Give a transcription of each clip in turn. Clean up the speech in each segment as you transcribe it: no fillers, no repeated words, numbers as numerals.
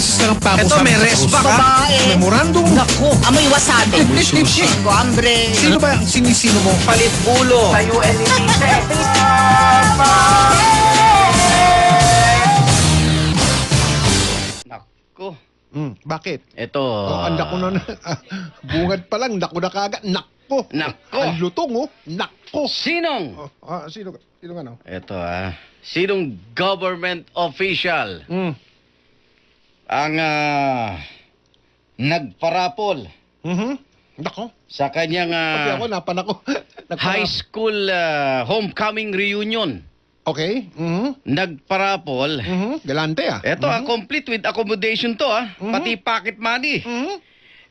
beses na lang pa ako Eto, may resback, ha? Babae. Memorandum. Naku, amoy wasabi. Ko, hambre. Sino ba? Sinisino mo? Palit ulo. Sa UNED. Nako. Bakit? Ito. Ang dako na. Bungad pa lang. Dako na kaagad. Nako. Nako. Ang lutong, oh. Nako. Sinong? Sino? Sino ano? Ito sinong government official ang nagparapol Nako. sa kanyang Pati ako, napan ako. high school homecoming reunion? Okay. Nagparapol. Galante, ah. Ito complete with accommodation to pati pocket money.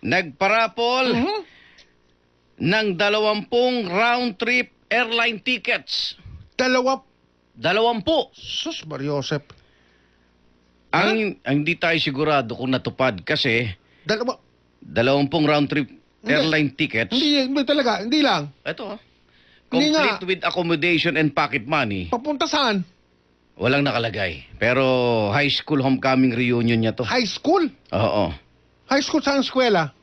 Nagparapol ng 20 round trip airline tickets. 20. 20. Sus, Mariosep. Ang hindi tayo sigurado kung natupad kasi 20. 20 round trip airline tickets. Hindi talaga. Hindi lang. Ito Hindi complete nga. with accommodation and pocket money. Papunta saan? Walang nakalagay. Pero high school homecoming reunion niya to. High school? Oo. High school saan eskwela?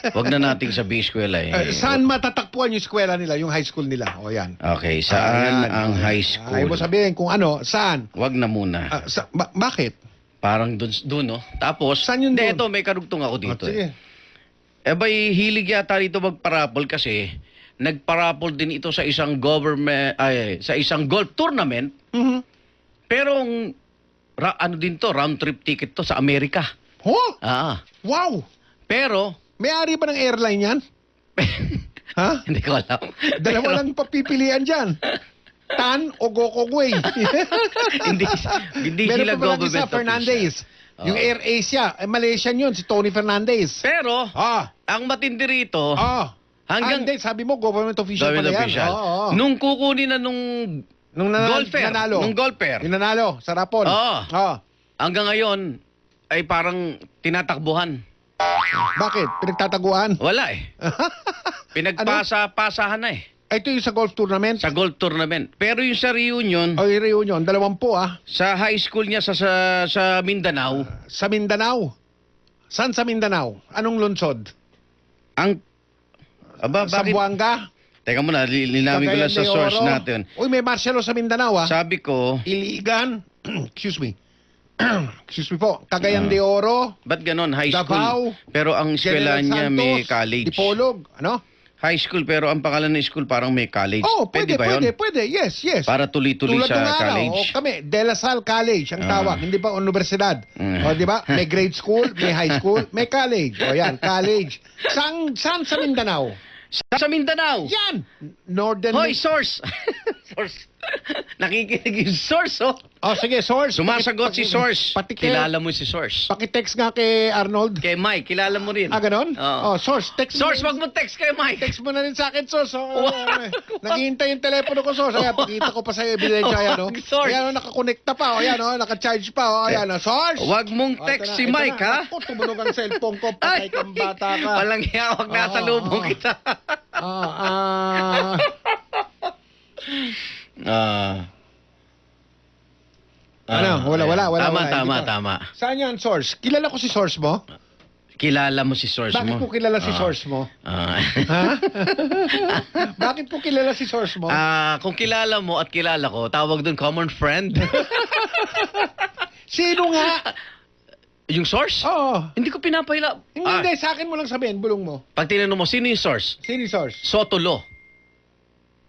Wag na nating sabihin eskwela Saan matatakpuan yung eskwela nila, yung high school nila? O yan. Okay, saan Ayan. ang high school? Ayaw mo sabihin kung ano, saan? Wag na muna. Bakit? Parang dun, no? Tapos, Saan yun hindi, dun? ito, may karugtong ako dito. Sige. Ba'y hilig yata dito magparapol kasi nagparapol din ito sa isang sa isang golf tournament. Pero, ano din to, round trip ticket to sa Amerika. Oh? Pero, Wow! May-ari ba ng airline yan? Ha? hindi ko alam. Dalawa lang papipilian dyan. Tan o Gokongwei. hindi Meron sila pa palang government isa, Fernandez. Yung Air Asia. Malaysian yun, si Tony Fernandez. Pero, ang matindi rito, hanggang hindi, sabi mo, government official government pala yan. official, Oo. nung kukunin na nung golfer, nanalo. nung golfer, Yung nanalo, sa rapol. hanggang ngayon, ay parang tinatakbuhan. Bakit? Pinagtataguan? Wala Pinagpasahan na Ito yung sa golf tournament? sa golf tournament. Pero yung sa reunion, O yung reunion, 20 sa high school niya sa Mindanao, Sa Mindanao. Saan sa Mindanao? Anong lungsod? Sa bakit? Buanga? Teka muna, linawin ko lang sa Cagayan de source Oro? natin. Uy, may martial law sa Mindanao, Sabi ko, Iligan. Excuse me. Excuse me po. Cagayan de Oro. ba't ganon? High Davao, school. Pero ang eskwela General niya Santos, may college. Dipolog. Ano? High school, pero ang pangalan ng school parang may college. Oh, pwede, ba yun? pwede. Yes. Para tuloy-tuloy Tulad sa ng college. kami, De La Salle College ang tawag, hindi ba universidad? O, di ba? May grade school, may high school, may college. O yan, college. Saan sa Mindanao? Sa Mindanao! Yan! Northern... Hoy, source! Source. Nakikinig yung source, sige, source. Sumasagot si source. Kilala mo si source. Pakitext nga kay Arnold. Kay Mike, kilala mo rin. Ganon? Oo. Source. Text Source, wag mo text kay Mike. Text mo na rin sa akin, source. Naghihintay yung telepono ko, source. Ayan, pakita ko pa sa ebidensya. Ayan, Source. Ayan, nakakonekta pa. Ayan, naka-charge pa. Ayan, source. Wag mong text si Mike, ha? Ako, tumunog ang cellphone ko. Patay kang bata ka. Walang hiya, wag nasa lubong kita. Wala. Tama. Saan yan, source? Kilala ko si source mo? Kilala mo si source Bakit mo. ko kilala si source mo? Ha? Bakit ko kilala si source mo? Kung kilala mo at kilala ko, tawag doon common friend. Sino nga? Yung source? Oo. Hindi ko pinapahila. Hindi, sa akin mo lang sabihin, bulong mo. Pag tinanong mo, sino yung source? Sino yung source? Sotolo.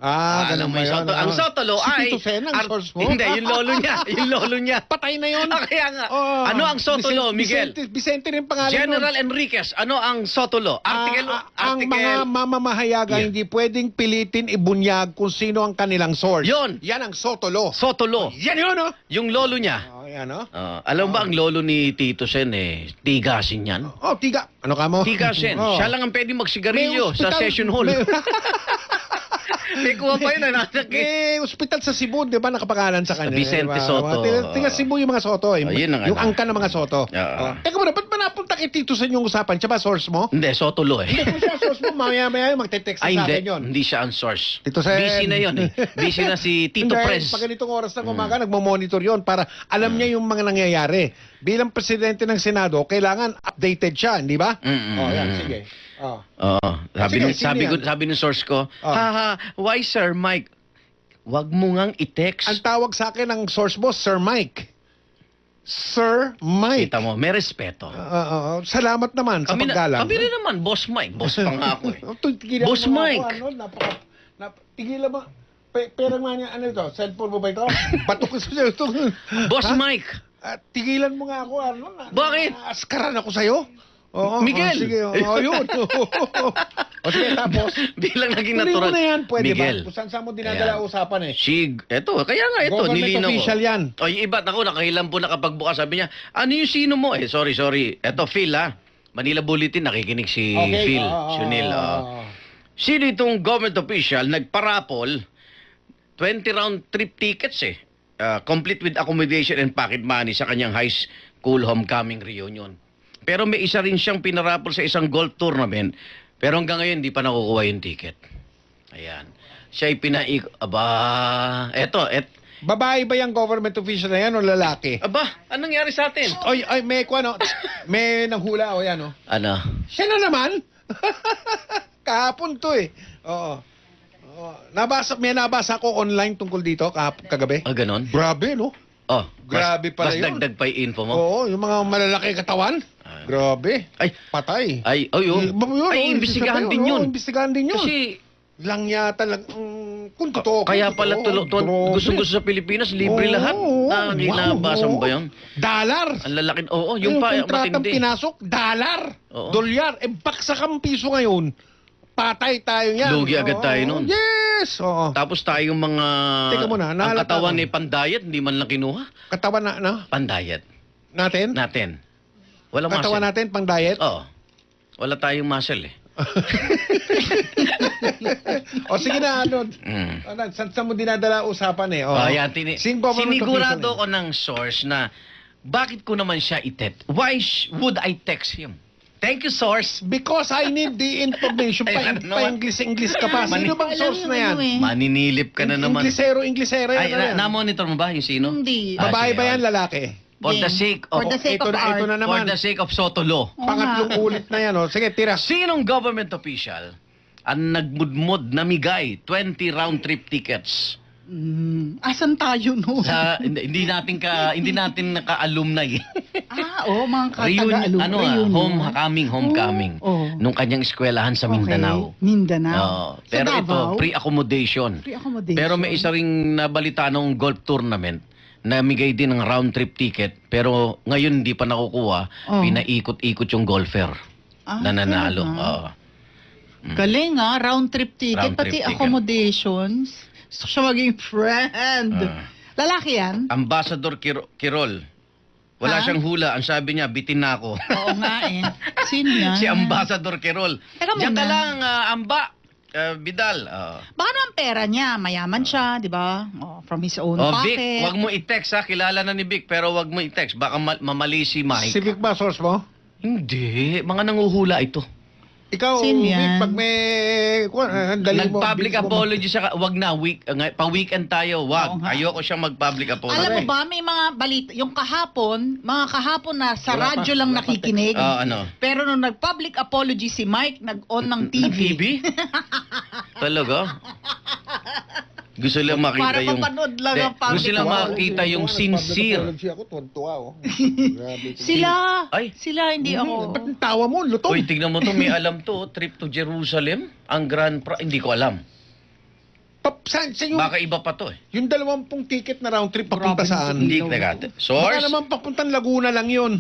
Ganun mo ba yung yun? Sotolo. Ang Sotolo Si ay... Tito Sen ang source mo? Hindi, yung lolo niya. Yung lolo niya. Patay na yun. Kaya nga. Ano ang Sotolo, Miguel? Vicente rin pangalan General nun. Enriquez, ano ang Sotolo? Ang mga mamamahayaga hindi pwedeng pilitin ibunyag kung sino ang kanilang source. Yun. Yan ang Sotolo. Sotolo. Yan yun, no? Yung lolo niya. Yan, no? Alam ba ang lolo ni Tito Sen tigasin yan? Tiga. Ano ka mo? Tigasin. Siya lang ang pwedeng magsigarilyo sa session hall. May kuha pa yun, anak. May ospital sa Cebu, di ba, nakapangalan sa kanya? Vicente di ba? Soto. Tiga Cebu yung mga Soto. Oh, yun ang yung ano. angka ng mga Soto. Teka muna, ba't ba napunta kay Tito sa inyong usapan? Siya ba source mo? Hindi, Sotulo eh. Hindi, kung siya source mo, mamaya magte-text sa Ay, akin hindi. yun. Hindi siya ang source. Tito Sen. Busy na yun eh. Busy na si Tito Hindi, Pres. pag ganitong oras ng umaga, nagmo-monitor yon para alam niya yung mga nangyayari. Bilang presidente ng Senado, kailangan updated siya, hindi ba? Oh, yan, sige. Oh. Oo. Sige, sino yan? Sabi ng source ko, haha, why Sir Mike? Wag mo ngang i-text. Ang tawag sa akin ng source mo, Sir Mike. Sir Mike. Kita mo, may respeto. Salamat naman sa paggalang. Kami rin naman, Boss Mike. Boss pa nga ako eh. Tigilan Boss mo nga Mike. Ako, tigilan mo. Perang nga niya, ano ito? Cellphone mo ba ito? Batok ko sa ito. Boss Mike. Tigilan mo nga ako. Bakit? Askaran ako sa'yo. Oo, Miguel. sige, yun. O sige, tapos. Bilang naging Tuloy natural. mo na yan, pwede Miguel. ba? Kung saan mo dinadala Ayan. usapan eh. Eto, kaya nga ito, Government nilinaw ko. official yan. O, yung iba, ako, nakahilam po nakapagbukas. Sabi niya, ano yung sino mo? Sorry. Eto, Phil, ha? Manila Bulletin, nakikinig si Phil. Sunil, Sino itong government official, nagparapol, 20 round trip tickets eh. Complete with accommodation and pocket money sa kanyang high school homecoming reunion. Pero may isa rin siyang pinarapol sa isang golf tournament. Pero hanggang ngayon, hindi pa nakukuha yung ticket. Ayan. Siya'y eto. Babae ba yung government official na yan o lalaki? Aba, anong nangyari sa atin? Ay, may may nanghula o yan o. Ano? Siya na naman. Kahapon to eh. Oo. May nabasa ko online tungkol dito kagabi. Ganon? Grabe, no? Oh, Grabe pala yun. dagdag pa yung info mo? Oo, yung mga malalaki katawan. Grabe. Ay, Patay. yun. Ay, imbestigahan din yun. Imbestigahan din yun. Kasi, lang yata lang, kung totoo. kaya kung pala totoo, grabe. gusto sa Pilipinas, libre Oo, lahat. oo, Ginabasa mo ba yun? Dollar. Ang lalaki, yung pa, kontratang matindi. pinasok, dollar. Oo. Dolyar. Baksak ang piso ngayon. Patay tayo yan. Lugi agad tayo Oo, nun. Yes. Oo. Tapos tayong mga... Teka muna, ang nahalata katawan ko. ni Pandayat, hindi man lang kinuha. Katawan na, Pandayat. natin? Natin. Wala Katawan muscle. natin pang diet? Oo. Wala tayong muscle eh. O sige na, ano, Mm. saan mo dinadala usapan eh? Oh. Yan, Sing government sinigurado official ko ng source na bakit ko naman siya Why would I text him? Thank you, source. Because I need the information. Ay, ano naman? Pa-English ka pa. Sino bang source na yan? Maninilip ka na naman. Inglesero Ay, yan. na-monitor mo ba yung sino? Hindi. Babae sige, ba yan, lalaki? For the sake of... For the sake ito of na, ito art. na For naman. the sake of Sotolo. Pangatlong ulit na yan. Oh. Sige, tira. Sinong government official ang nagmudmod namigay 20 round trip tickets Asan tayo no? sa hindi natin naka-alumni. Mga Reunion, kataga-alum. homecoming Oh. nung kanyang eskwelahan sa Mindanao. Okay. Mindanao. Oo. Pero Sa ito, Davao? pre-accommodation. Pre-accommodation. Pero may isa ring nabalita nung golf tournament na migay din ng round trip ticket pero ngayon hindi pa nakukuha. Oh. Pinaikot-ikot yung golfer na nanalo. talaga? Oo. Galing round trip ticket, Round trip pati ticket. accommodations. Gusto siya maging friend. Lalaki yan? Ambassador Kirol. Wala Ha? siyang hula. Ang sabi niya, bitin na ako. Oo nga eh. Sino yan? Si Ambassador Kirol. Teka Diyan ka muna. lang, Amba. Vidal. Baka naman pera niya, mayaman siya, di ba? From his own Vic, pocket. wag mo i-text ha. Kilala na ni Vic, pero wag mo i-text. Baka mamali si Mike. Civic ba source mo? Hindi. Mga nanguhula ito. Ikaw, Sino yan? Vic, pag may... dali mo, Nag-public bilis mo- apology siya. Wag na. Pa-weekend tayo. Wag. Oo nga. Ayoko siyang mag-public apology. Alam mo ba, may mga balita, yung mga kahapon na sa Wala radyo pa, lang wala pa nakikinig. Ano? Pero nung nag-public apology si Mike, nag-on ng TV. TV? Talaga? Gusto lang makita Para yung... mapanood lang ang Gusto public lang apology. makita yung sincere. Ako, tuwan-tuwa, oh. Grabe. Sila, hindi ako. Ba't ang tawa mo? Lutong. Uy, tignan mo to, may alam to. Trip to Jerusalem. Ang hindi ko alam. Saan yung, Baka iba pa to eh. yung 20 ticket na round trip papunta Grabe saan? Hindi, Ilaw. teka. Baka Source? naman papuntang Laguna lang yun.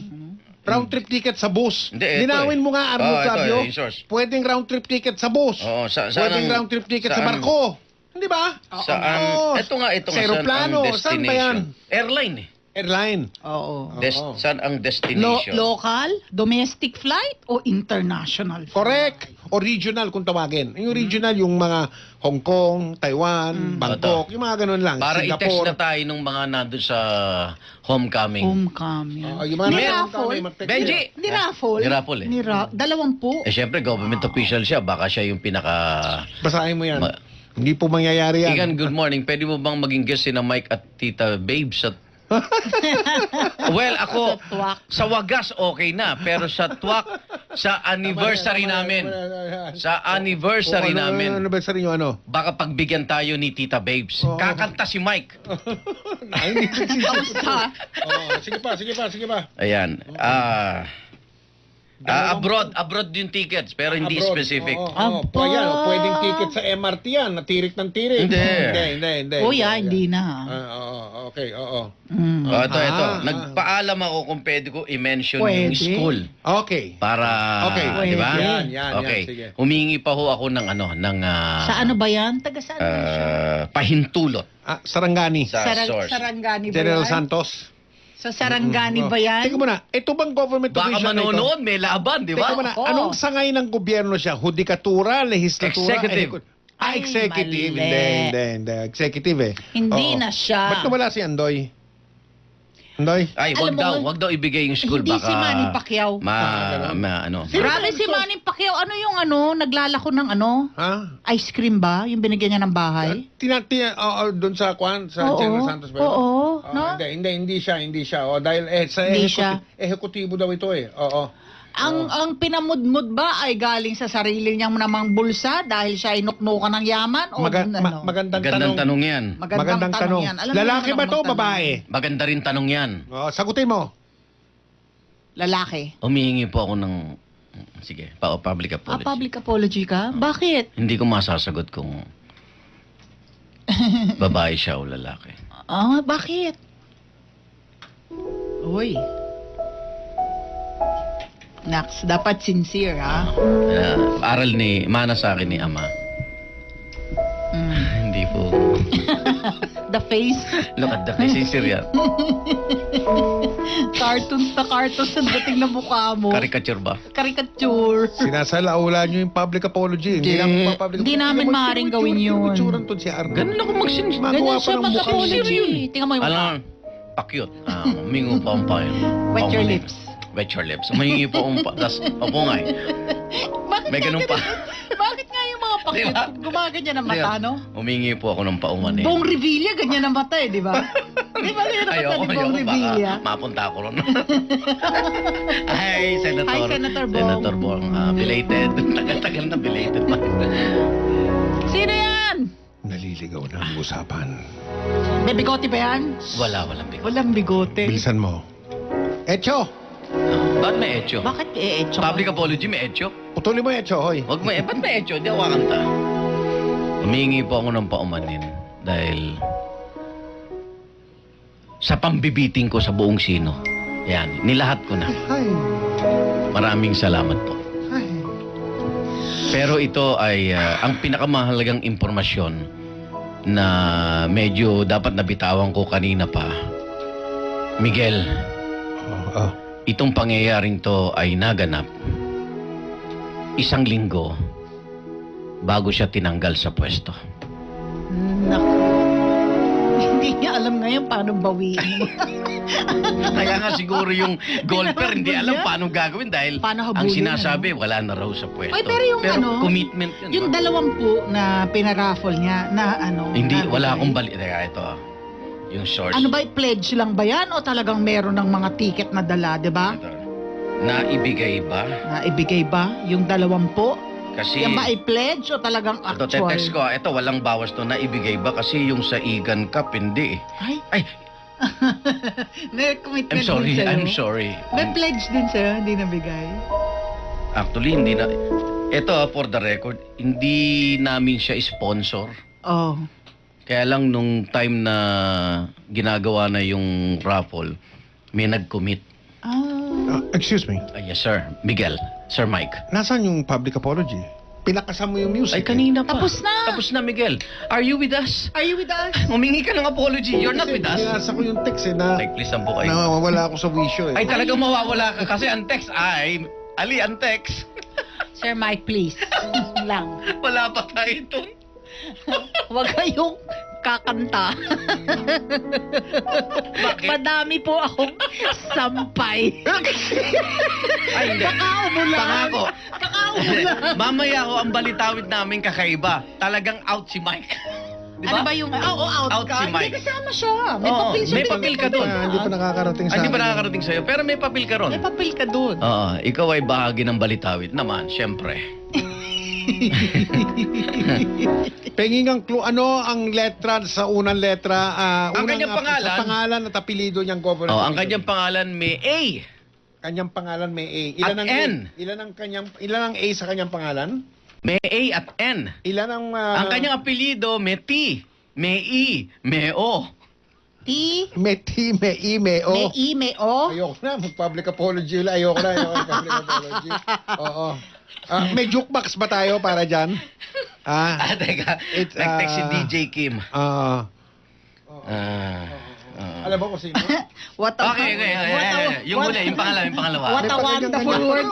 Round trip ticket sa bus. Hindi, ito Linawin eh. mo nga, Arnold ito Fabio. yung source. Pwedeng round trip ticket sa bus. Oo, Pwedeng round trip ticket sa barko. Hindi ba? Saan? Oo. Ito nga, Sa aeroplano, saan ang saan ba yan? destination? Airline eh. Airline. Oo. Oo. Saan ang destination? Local, domestic flight, o international flight? Correct. O regional kung tawagin. Yung regional, yung mga Hong Kong, Taiwan, Bangkok, yung mga ganun lang. Para i-test Singapore. na tayo nung mga nandun sa homecoming. Homecoming. Yung mga Ni nandun raffle? kami, mag-text Benji! sila. Ni raffle? Ni raffle eh. 20. Syempre, government official siya. Baka siya yung pinaka... Basahin mo yan. Ma- Hindi po mangyayari yan. Igan, good morning. Pwede mo bang maging guest si na Mike at Tita Babes at... Well, ako, Sa twak. sa wagas okay na. Pero sa twak, sa anniversary namin. Sa anniversary namin. Anniversary nyo, ano? Baka pagbigyan tayo ni Tita Babes. Oo. Kakanta si Mike. Ay, hindi. Kamusta? Sige pa. Ayan. Abroad yung tickets, pero hindi Abroad. specific. Oo. Ayan, pwedeng ticket sa MRT yan. Natirik ng tirik. Hindi. Oh, yeah, hindi na. Okay, oo. Mm. Ito. Nagpaalam ako kung pwede ko i-mention yung Pwede. school. Okay. Para, Okay. di ba? Yan, Okay. sige. Humingi pa ho ako ng Sa ano ba yan? Taga saan ba siya? pahintulot Sarangani. sa source. Sarangani ba General yan? Santos. Sa Sarangani ba yan? Teka muna, ito bang government Baka official na ito? manonood, may laban, di Teka ba? muna, Oo. anong sangay ng gobyerno siya? Hudikatura, lehislatura? Executive. Ay, Executive. mali. Hindi. Executive eh. Hindi Oo. na siya. Ba't nawala si Andoy? Andoy? Ay, Alam wag daw ibigay yung school. Hindi baka si Manny Pacquiao. ano. Grabe si Manny Pacquiao. Ano yung naglalako ng Ha? ice cream ba? Yung binigyan niya ng bahay? Doon sa Kwan, sa Oo. General Santos ba? yun? Oo. Oo, No? Hindi siya. Dahil sa Hindi siya. ehekutibo daw ito eh. Oo. Ang pinamudmud ba ay galing sa sarili niyang namang bulsa dahil siya ay nuknukan ng yaman? O Magandang Magandang tanong yan. Magandang tanong yan. Alam mo Lalaki naman ba to ang tanong. babae? Maganda rin tanong yan. Sagutin mo. Lalaki. Humihingi po ako ng... Sige, public apology. Public apology ka? Bakit? Hindi ko masasagot kung babae siya o lalaki. Bakit? Uy. Nax, dapat sincere, ha? Aral ni Mana sa akin ni Ama. Mm. Hindi po. The face. Look at the face. Sincere yan. Cartoons ang dating na mukha mo. Caricature ba? Caricature. Sinasalaula nyo yung public apology. Hindi. lang public Hindi namin maaaring gawin yun. Itsuran to si Arno. Ganun ako magsinis. Ganyan Magawa pa siya ng mukha. mag-apology. Tingnan mo yung mukha. Alam, pakyut. Mingo pa ang payo. Wet your lips. Wet your lips. Mahingi po ang pa. Tas, papungay. May ganun pa. Bakit nga yung mga pakit? Diba? Gumaganyan ng mata, no? Humingi po ako ng pauman eh. Bong Revilla, ganyan ang mata eh, di ba? Di ba ganyan ang mata ni Bong Revilla? Baka mapunta ako ron. Hi, Senator. Hi, Senator Bong. Senator Bong. Belated. Tagal-tagal na belated pa. Sino yan? Naliligaw na ang usapan. May bigote ba yan? Walang bigo. Walang bigote. Bilisan mo. Echo! Ba't may etyo? Bakit echo? Public apology, may etyo? Putuli mo, Echo, hoy. Ba't may etyo? Di ako kakanta. Humingi po ako ng paumanin dahil sa pambibiting ko sa buong sino. Yan, nilahat ko na. Ay. Maraming salamat po. Ay. Pero ito ay ang pinakamahalagang impormasyon na medyo dapat nabitawan ko kanina pa. Miguel, itong pangyayaring to ay naganap 1 linggo bago siya tinanggal sa pwesto. Naku. Hindi niya alam ngayon paano bawiin mo. Kaya nga siguro yung golfer hindi alam paano gagawin dahil Paano ang habulin, sinasabi wala na raw sa pwesto. Ay, pero yung commitment yun. Yung ba? 20 na pinaraffle niya na Hindi, nabigay. wala akong balik. Teka, ito. Yung source. Ano ba, pledge lang ba yan o talagang meron ng mga ticket na dala, di ba? Ito. Naibigay ba? Naibigay ba yung 20? Kasi... Yan ba ay pledge o talagang Ito, actual? text ko. Ito, walang bawas to. Naibigay ba? Kasi yung sa Igan Cup, hindi. Ay, Ay, may commitment I'm sorry. din sa'yo. I'm sorry. May pledge din sa'yo, hindi nabigay. Actually, hindi na... Ito, for the record, hindi namin siya sponsor. Oh. Kaya lang nung time na ginagawa na yung raffle, may nag-commit. Ah. Excuse me. Yes, sir. Miguel. Sir Mike. Nasaan yung public apology? pinakasan mo yung music. Ay, kanina pa. Tapos na. Tapos na, Miguel. Are you with us? Are you with us? Humingi ka ng apology. You're not with us. Binasa ko yung text na Like, please, po kayo. nawawala ako sa wisyo eh. Ay, talagang mawawala ka kasi ang text ay... Ali, ang text. Sir Mike, please. Lang. Wala pa tayo ito. Huwag kayong kakanta. Bakit? Madami po akong sampay. Ay, hindi. Kakaubo lang. Pangako. Kakaubo lang. Mamaya ho, ang balitawid namin kakaiba. Talagang out si Mike. Di Ano ba yung... out Out ka? si Mike. Hindi, kasama siya. May Oo, papel siya. may papel ka doon. Hindi pa nakakarating sa Ay, hindi pa akin. nakakarating sa'yo, pero may papel ka ron. May papel ka doon. Oo, ikaw ay bahagi ng balitawid naman, syempre. Penging ang clue, ano ang letra sa unang letra? Ang Unang, kanyang pangalan? Sa pangalan at apelido niyang governor. Oh, ang kanyang pangalan may A. Kanyang pangalan may A. At N. Ilan ang A sa kanyang pangalan? May A at N. Ilan ang... Ang kanyang apelido may T, may E, may O. T, May T, may E, may O. may I, may O. Ayoko na, mag-public apology ulit. Ayoko na mag-public apology. Oo. May jukebox ba tayo para dyan? Teka, It's, nag-text si DJ Kim. Alam mo kung sino? What a... Okay. Yung huli, yung pangalawa. What a wonderful word.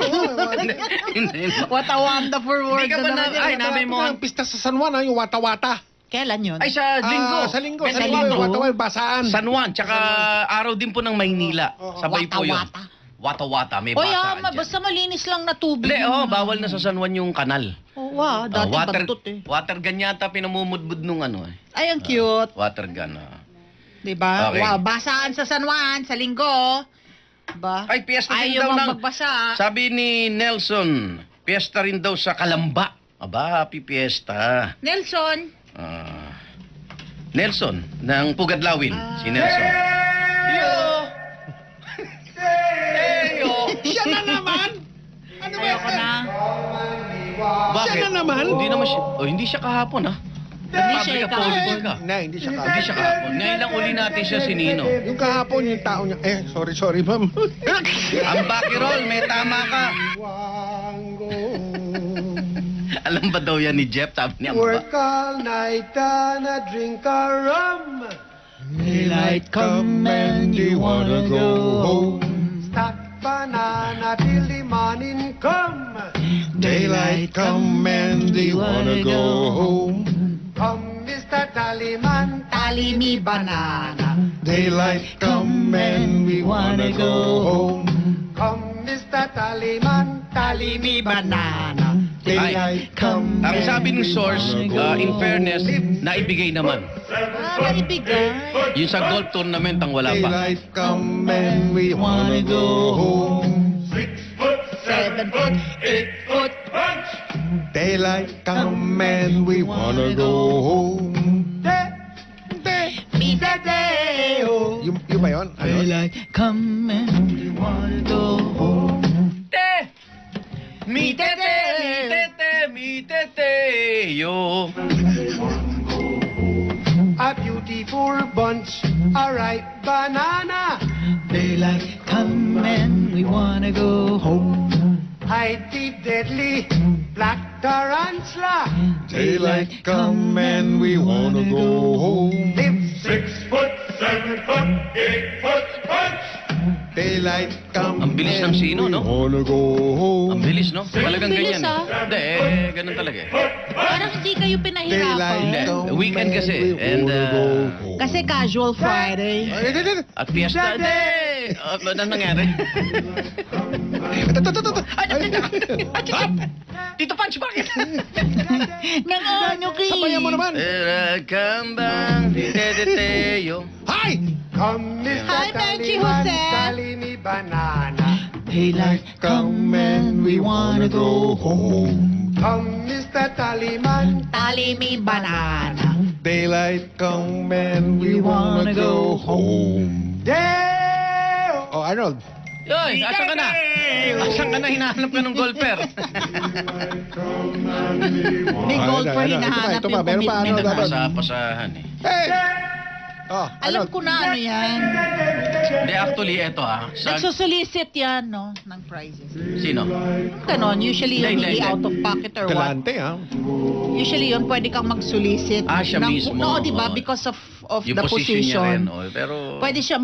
What a wonderful word. Hindi ka ba na... Ay, namin mo. Ang pista sa San Juan, yung wata-wata. Kailan yun? Ay, sa linggo. Sa linggo. Sa Sa linggo. linggo. Wata-wata, basaan. San Juan, tsaka araw din po ng Maynila. Sabay po yun. Wata-wata. Wata-wata, may O basaan dyan. basta malinis lang na tubig. Hindi, bawal na sa San Juan yung kanal. Wow, dati bantot eh. Water gun yata pinamumudbud nung ano eh. Ay, ang cute. Water gun. Diba? Okay. Wow, basaan sa San Juan, sa linggo. Diba? Ay, piyesta din Ayaw daw mang ng... magbasa. Sabi ni Nelson, piyesta rin daw sa Kalamba. Aba, happy piyesta. Nelson. Nelson, ng Pugadlawin. Si Nelson. Yo! Yo! Siya na naman! Ano ba Ayoko na. Bakit? Siya na naman? Hindi siya kahapon, ha? Hindi siya Public kahapon. apology ka. Hindi siya Hindi siya kahapon. Ngayon lang uli natin siya si Nino. Yung kahapon, yung tao niya. Sorry, ma'am. Ang bakirol, may tama ka. Alam ba daw yan ni Jeff? Sabi niya, Work all night and a drink a rum. Daylight come and you wanna go home. Stack banana till the morning come. Daylight come and you wanna go home. Come, Mr. Tallyman, Tali me banana. Daylight come and we wanna go home. Come, Mr. Tallyman, tally me banana. Daylight come. ang sabi ng source, in fairness, naibigay naman. Naibigay. Yung sa golf tournament, ang wala pa. Daylight come and we wanna go home. 7 foot, 8 foot. Daylight come and we wanna go home. Me day. Yung ba yun? Daylight come and we wanna go home. Mi tete, yo. A beautiful bunch, a ripe banana. Daylight come and we wanna go home. Hide the deadly black tarantula. Daylight come and we wanna go home. Live 6 foot, 7 foot, 8 foot punch. Daylight come Ang bilis ng sino, no? wanna go home. Ang bilis, no? Talagang bilis, ganyan. Hindi, ganun talaga eh. Parang hindi kayo pinahirapan. Hindi, weekend kasi. And, Kasi casual Friday. at fiesta, hindi! Ano nangyari? Tito Punch, bakit? Nang ano kayo? Sabayan mo naman. Kambang, tete, yo. Hi! Come, Mr. Hi, Benji Tallyman, Jose. tally me banana. Daylight come and we wanna go home. Come, Mr. Tallyman. Tali me banana. Daylight come and we wanna go home. Day! Oh, Arnold. Yoy, asan ka na? Asan ka na? Hinahanap ka ng golfer. May golfer hinahanap Ito pa, yung meron pa, commitment. ano, dapat. Pasahan eh. Hey! Oh, Alam ko na ano yan. Hindi, actually, eto Nagsusolicit yan, no, ng prizes. Sino? Ganon, usually yun Hindi. hindi out of pocket or what. Galante, ha? Usually yun, pwede kang mag-solicit. Siya mismo. No, di ba? Oo. Because of Yung the position niya rin. position. Pero, Pwede siya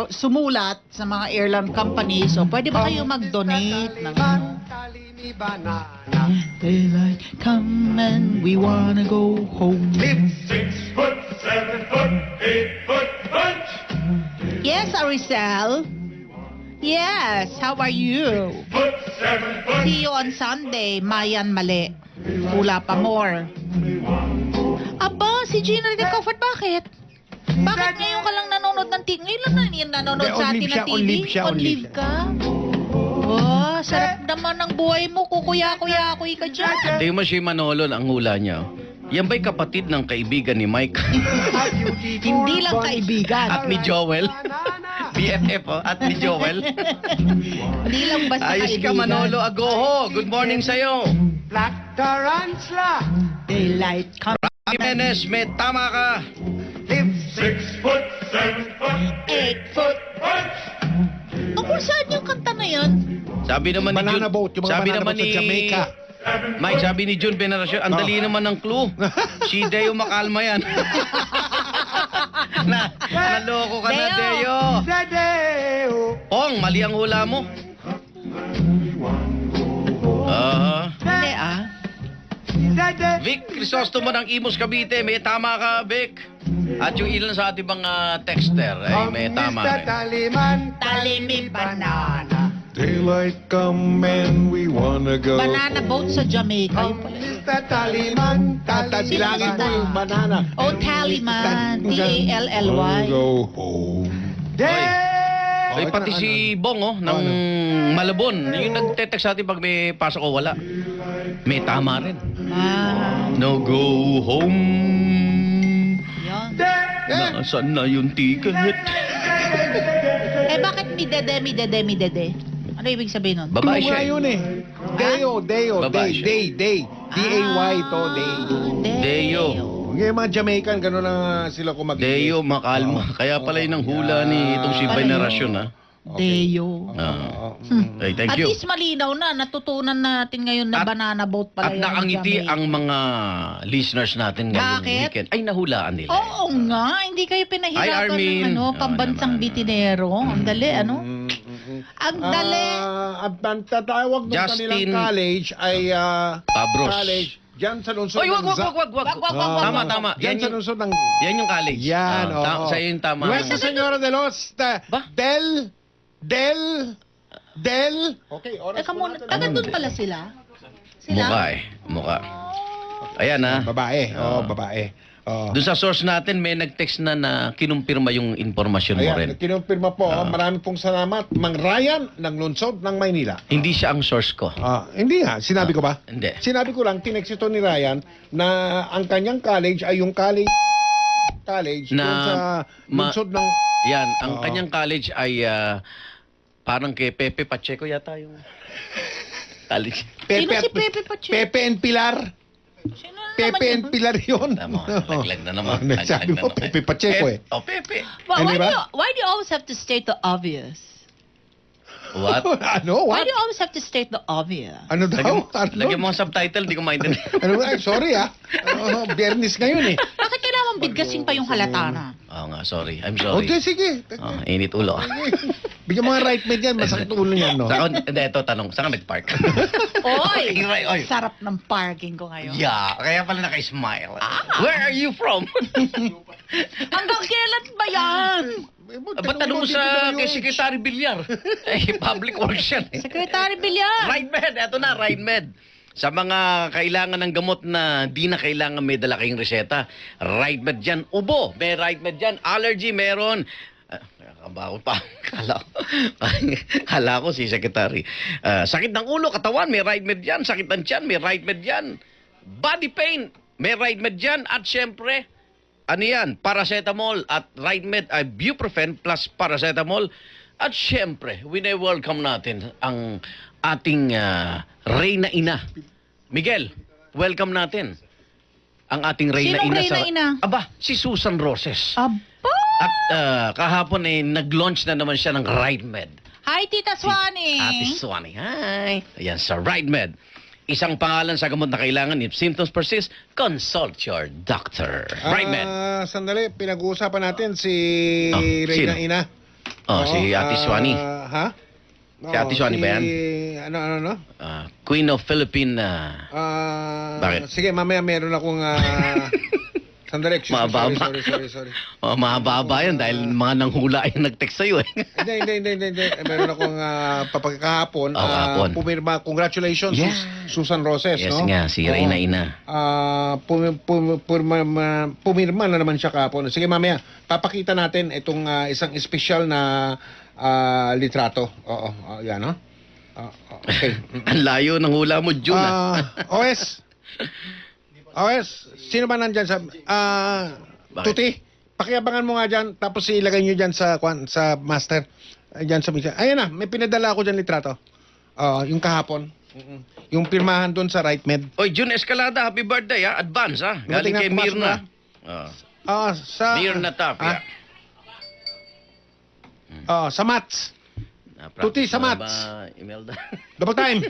sumulat sa mga airline companies. So, pwede ba kayo mag-donate ng ano? Banana. Daylight come and we wanna go home. 6 foot, 7 foot, 8 foot punch. Yes, Aricel. Yes, how are you? Foot, 7 foot. See you on Sunday, Mayan Mali. Pula pa more. Aba, si Gina Comfort, bakit? Bakit ngayon ka lang nanonood ng TV? Ngayon lang na yan nanonood Hindi, sa on atin leave ng siya, TV? on leave siya, on On leave leave ka? Oh, sarap naman ng buhay mo. Kukuya-kuya-kuy ka dyan. di mo si Manolo ang hula niya. Yan ba'y kapatid ng kaibigan ni Mike? Hindi lang kaibigan. At ni Joel? BFF, at ni Joel? Hindi lang basta Ayos ka, kaibigan. Manolo Agoho. Good morning sa'yo. Black tarantula. Daylight come. Jimenez, may tama ka. 6 foot, 7 foot, 8 foot punch. Tungkol saan yung kanta na yan? Sabi naman ni Banana Jun, boat, yung mga sabi banana naman boat sa ni Jamaica. Mike, sabi ni Jun Veneracion, ang dali naman ng clue. Si Deo Makalma yan. Naloko ka na, Deo. Deo. Zadeo. Ong, mali ang hula mo. Hindi Zadeo. Vic Crisostomo ng Imus Cavite, may tama ka, Vic. At yung ilan sa ating mga texter, ay may tama Mr. rin. Taliman. Talimi banana. Daylight come and we wanna go. Banana boat sa Jamaica. Yun pala. Mr. Taliman. Bilangin mo yung banana. Oh, Taliman. T-A-L-L-Y. Go home. Ay, pati si Bong, ng Malabon. Yung nagte-text sa atin pag may pasok o wala. May tama rin. Ah, No go home. yun. Nasaan na yung ticket? Eh, bakit mi dede? Ano ibig sabihin nun? Babae Clue nga siya. yun eh. Deo, Babae siya. day. D-A-Y to, day. Deo. Yung mga Jamaican, gano'n na sila kumag- Deo Makalma. Kaya pala yun ang hula ni itong si Pala yun. Veneracion, ha? Deo. Okay, thank At you. least malinaw na. Natutunan natin ngayon na At- banana boat pala At yan. nakangiti Jamaica. ang mga listeners natin ngayong Bakit? weekend. Ay, nahulaan nila. Oo nga, hindi kayo Hi, pinahirapan Armin. ng pambansang naman. bitinero. Ang dali, ano? Ang dali. Ang tatawag ng Justin kanilang college ay Pabros. college. Diyan sa lungsod Oy, wag. Wag. Tama. Diyan sa lungsod ng... Yan yung college. Yan, oo. Sa'yo yung tama. Nuestra Señora de los... Ba? Del... Okay, oras Teka po muna, natin. taga doon pala sila? Mukha eh. Mukha. Ayan, ha? Babae. Oo. Babae. Doon sa source natin, may nag-text na kinumpirma yung informasyon mo rin. Ayan, kinumpirma po. Marami pong salamat. Mang Ryan ng lungsod ng Maynila. Hindi siya ang source ko. Hindi nga. Sinabi ko ba? Hindi. Sinabi ko lang, tinext ito ni Ryan na ang kanyang college ay yung college Na doon sa lungsod ng... Yan, ang Oo. kanyang college ay parang kay Pepe Pacheco yata yung college. Sino si Pepe Pacheco? Pepe and Pilar. Sino na Pepe naman and yun? Pilar yun. Tama, naglag na naman. Sabi mo, Pepe Pacheco eh. Oh, Pepe. Well, Ano ba? why do you always have to state the obvious? What? Ano? Why What? do you always have to state the obvious? Ano daw? Lagyan mo ang subtitle, di ko maintindihan. Ano ba? Ay, sorry Biyernes ngayon eh. Bakit kailangan bigkasin pa yung halata na? Oo nga, sorry. I'm sorry. Okay, sige. Init ulo. Bigyan mga right mate yan. Masakit ulo niyan, no? Hindi, ito tanong. Saan ka nag-park? Oy! Oy. Sarap ng parking ko ngayon. Yeah, kaya pala naka-smile. Where are you from? Hanggang kailan ba yan? Ba't tanong mo sa kay Secretary Villar? Eh, public works yan. Secretary Villar. Ride med, eto na, ride med. Sa mga kailangan ng gamot na di na kailangan may dala kayong reseta, ride med dyan. Ubo, may ride med dyan. Allergy, meron. Nakakaba ko pa. Kala ko si Secretary. Sakit ng ulo, katawan, may ride med dyan. Sakit ng tiyan, may ride med dyan. Body pain, may ride med dyan. At syempre, ano yan? Paracetamol at ride med ay ibuprofen plus paracetamol. At syempre, welcome natin ang ating Reyna Ina. Miguel, welcome natin. ang ating Reyna Sinong Ina Reyna Ina? Aba, si Susan Roses. Aba! At kahapon ay nag-launch na naman siya ng RightMed. Hi, Tita Swanee! Ate Swanee, hi! Ayan, sa RightMed. Isang pangalan sa gamot na kailangan, if symptoms persist, consult your doctor. RightMed. Sandali, pinag-uusapan natin si Oh, Reyna sino? Ina. Oh, si Ate Swanee. Ha? Si Ate Swanee ba yan? Ano? Queen of Philippine... Bakit? Sige, mamaya meron akong... sandali, excuse me. Mababa. Sorry. Mahaba yan dahil mga nanghula ay nag-text sa'yo eh. Hindi. Meron akong papagkahapon. Kahapon. Pumirma. Congratulations, Yeah. Susan Roses, Yes no? nga, si Reyna Ina. Pumirma na naman siya kahapon. Sige, mamaya, papakita natin itong isang espesyal na litrato. Oo, yan, no? Okay. Ang layo ng hula mo, June. OS, sino ba nandyan sa... Bakit? Tuti, pakiabangan mo nga dyan, tapos ilagay nyo dyan sa master. Dyan sa mixer. Ayan na, may pinadala ako dyan litrato. Yung kahapon. Yung pirmahan doon sa RightMed. Oy, June Escalada, happy birthday ha. Advance ha. Galing Tingnan, kay pumasok Mirna. Sa... Mirna Tapia. sa Mats. Tuti sa Mats. Imelda. Double time.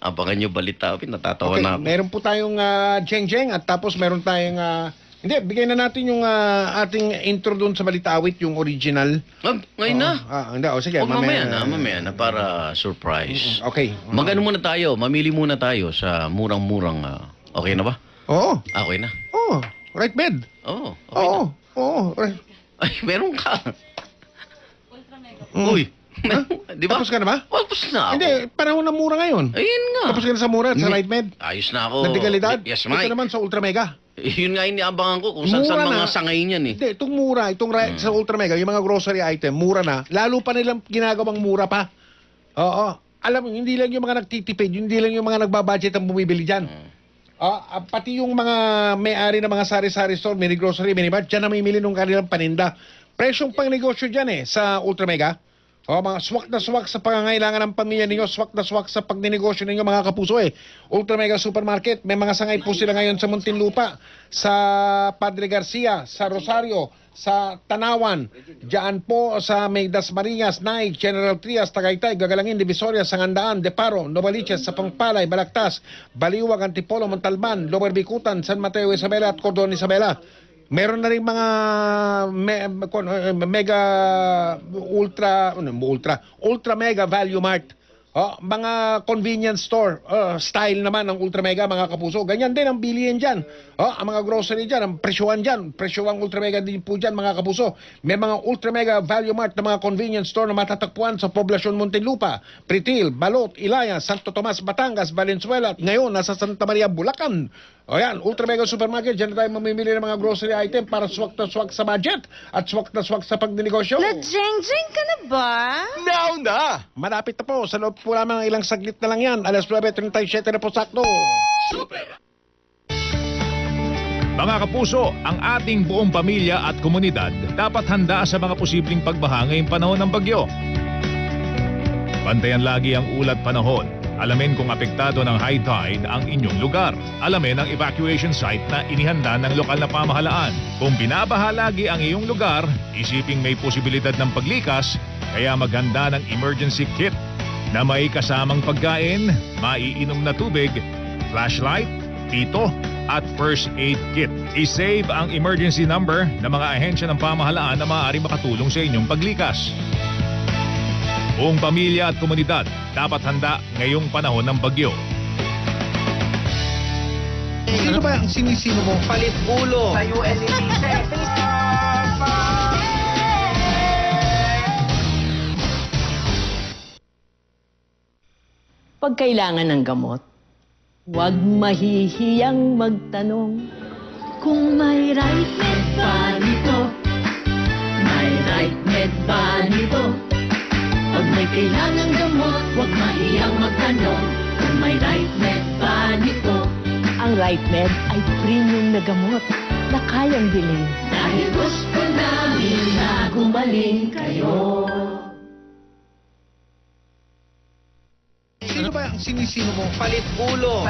Abangan nyo balita. Natatawa Okay, na ako. meron po tayong jeng-jeng at tapos meron tayong... hindi, bigay na natin yung ating intro doon sa Balitawit, yung original. Ngayon na. Hindi, sige. O mamaya na para surprise. Okay. Magano muna tayo, mamili muna tayo sa murang-murang... okay na ba? Oo. Okay na. Oo. Right bed. Oo, okay na. Oo. Right. Ay, meron ka. Mm. Uy, di ba? Tapos ka na ba? Tapos na ako. Hindi, panahon na mura ngayon. Ayun nga. Tapos ka na sa mura, sa right med. Ayos na ako. Natigalidad. Yes, Ito Mike. naman sa Ultra Mega. Yun nga iniabangan ko kung saan Mura mga na. sangay niyan eh. Hindi, itong mura, sa Ultra Mega, yung mga grocery item, mura na. Lalo pa nilang ginagawang mura pa. Oo. Alam mo, hindi lang yung mga nagtitipid, hindi lang yung mga nagbabudget ang bumibili dyan. Pati yung mga may-ari ng mga sari-sari store, mini grocery, mini mart, dyan na mamimili ng kanilang paninda. Presyong pang negosyo dyan sa Ultra Mega. Mga swak na swak sa pangangailangan ng pamilya ninyo, swak na swak sa pagninegosyo ninyo mga kapuso Ultra Mega Supermarket, may mga sangay po sila ngayon sa Muntinlupa, sa Padre Garcia, sa Rosario, sa Tanawan, diyan po sa may Dasmariñas, Naig, General Trias, Tagaytay, Gagalangin, Divisoria, Sangandaan, Deparo, Novaliches, Sapangpalay, Balagtas, Baliwag, Antipolo, Montalban, Lower Bicutan, San Mateo, Isabela at Cordon Isabela. Meron na rin mga ultra mega value mart. Mga convenience store style naman ng Ultra Mega mga kapuso. Ganyan din ang bilihin dyan. Ang mga grocery dyan, ang presyohan dyan. Presyohan Ultra Mega din po dyan mga kapuso. May mga Ultra Mega value mart na mga convenience store na matatagpuan sa poblasyon Muntinlupa, Pritil, Balot, Ilaya, Santo Tomas, Batangas, Valenzuela. At ngayon, nasa Santa Maria, Bulacan. Ayan, Ultra Mega Supermarket, dyan tayo mamimili ng mga grocery item para swak na swak sa budget at swak na swak sa pagninegosyo. Nag-jeng-jeng ka na ba? Now na! Malapit na po. Sa loob po lamang ilang saglit na lang yan. Alas 9:37 na po sakto. Mga kapuso, ang ating buong pamilya at komunidad dapat handa sa mga posibleng pagbaha ngayong panahon ng bagyo. Bantayan lagi ang ulat panahon. Alamin kung apektado ng high tide ang inyong lugar. Alamin ang evacuation site na inihanda ng lokal na pamahalaan. Kung binabaha lagi ang iyong lugar, isiping may posibilidad ng paglikas, kaya maghanda ng emergency kit na may kasamang pagkain, maiinom na tubig, flashlight, pito, at first aid kit. I-save ang emergency number ng mga ahensya ng pamahalaan na maaari makatulong sa inyong paglikas. Buong pamilya at komunidad dapat handa ngayong panahon ng bagyo. Sino ba ang sinisino mo? Palit ulo. Pag kailangan ng gamot, huwag mahihiyang magtanong. Kung may right med ba nito? May right med ba nito? Pag may kailangan gamot, huwag mahiyang magtanong. Kung may right med ba nito? Ang right med ay premium na gamot na kayang bilhin. Dahil gusto namin na gumaling kayo. Sino ba ang sinisino mo? Palit ulo.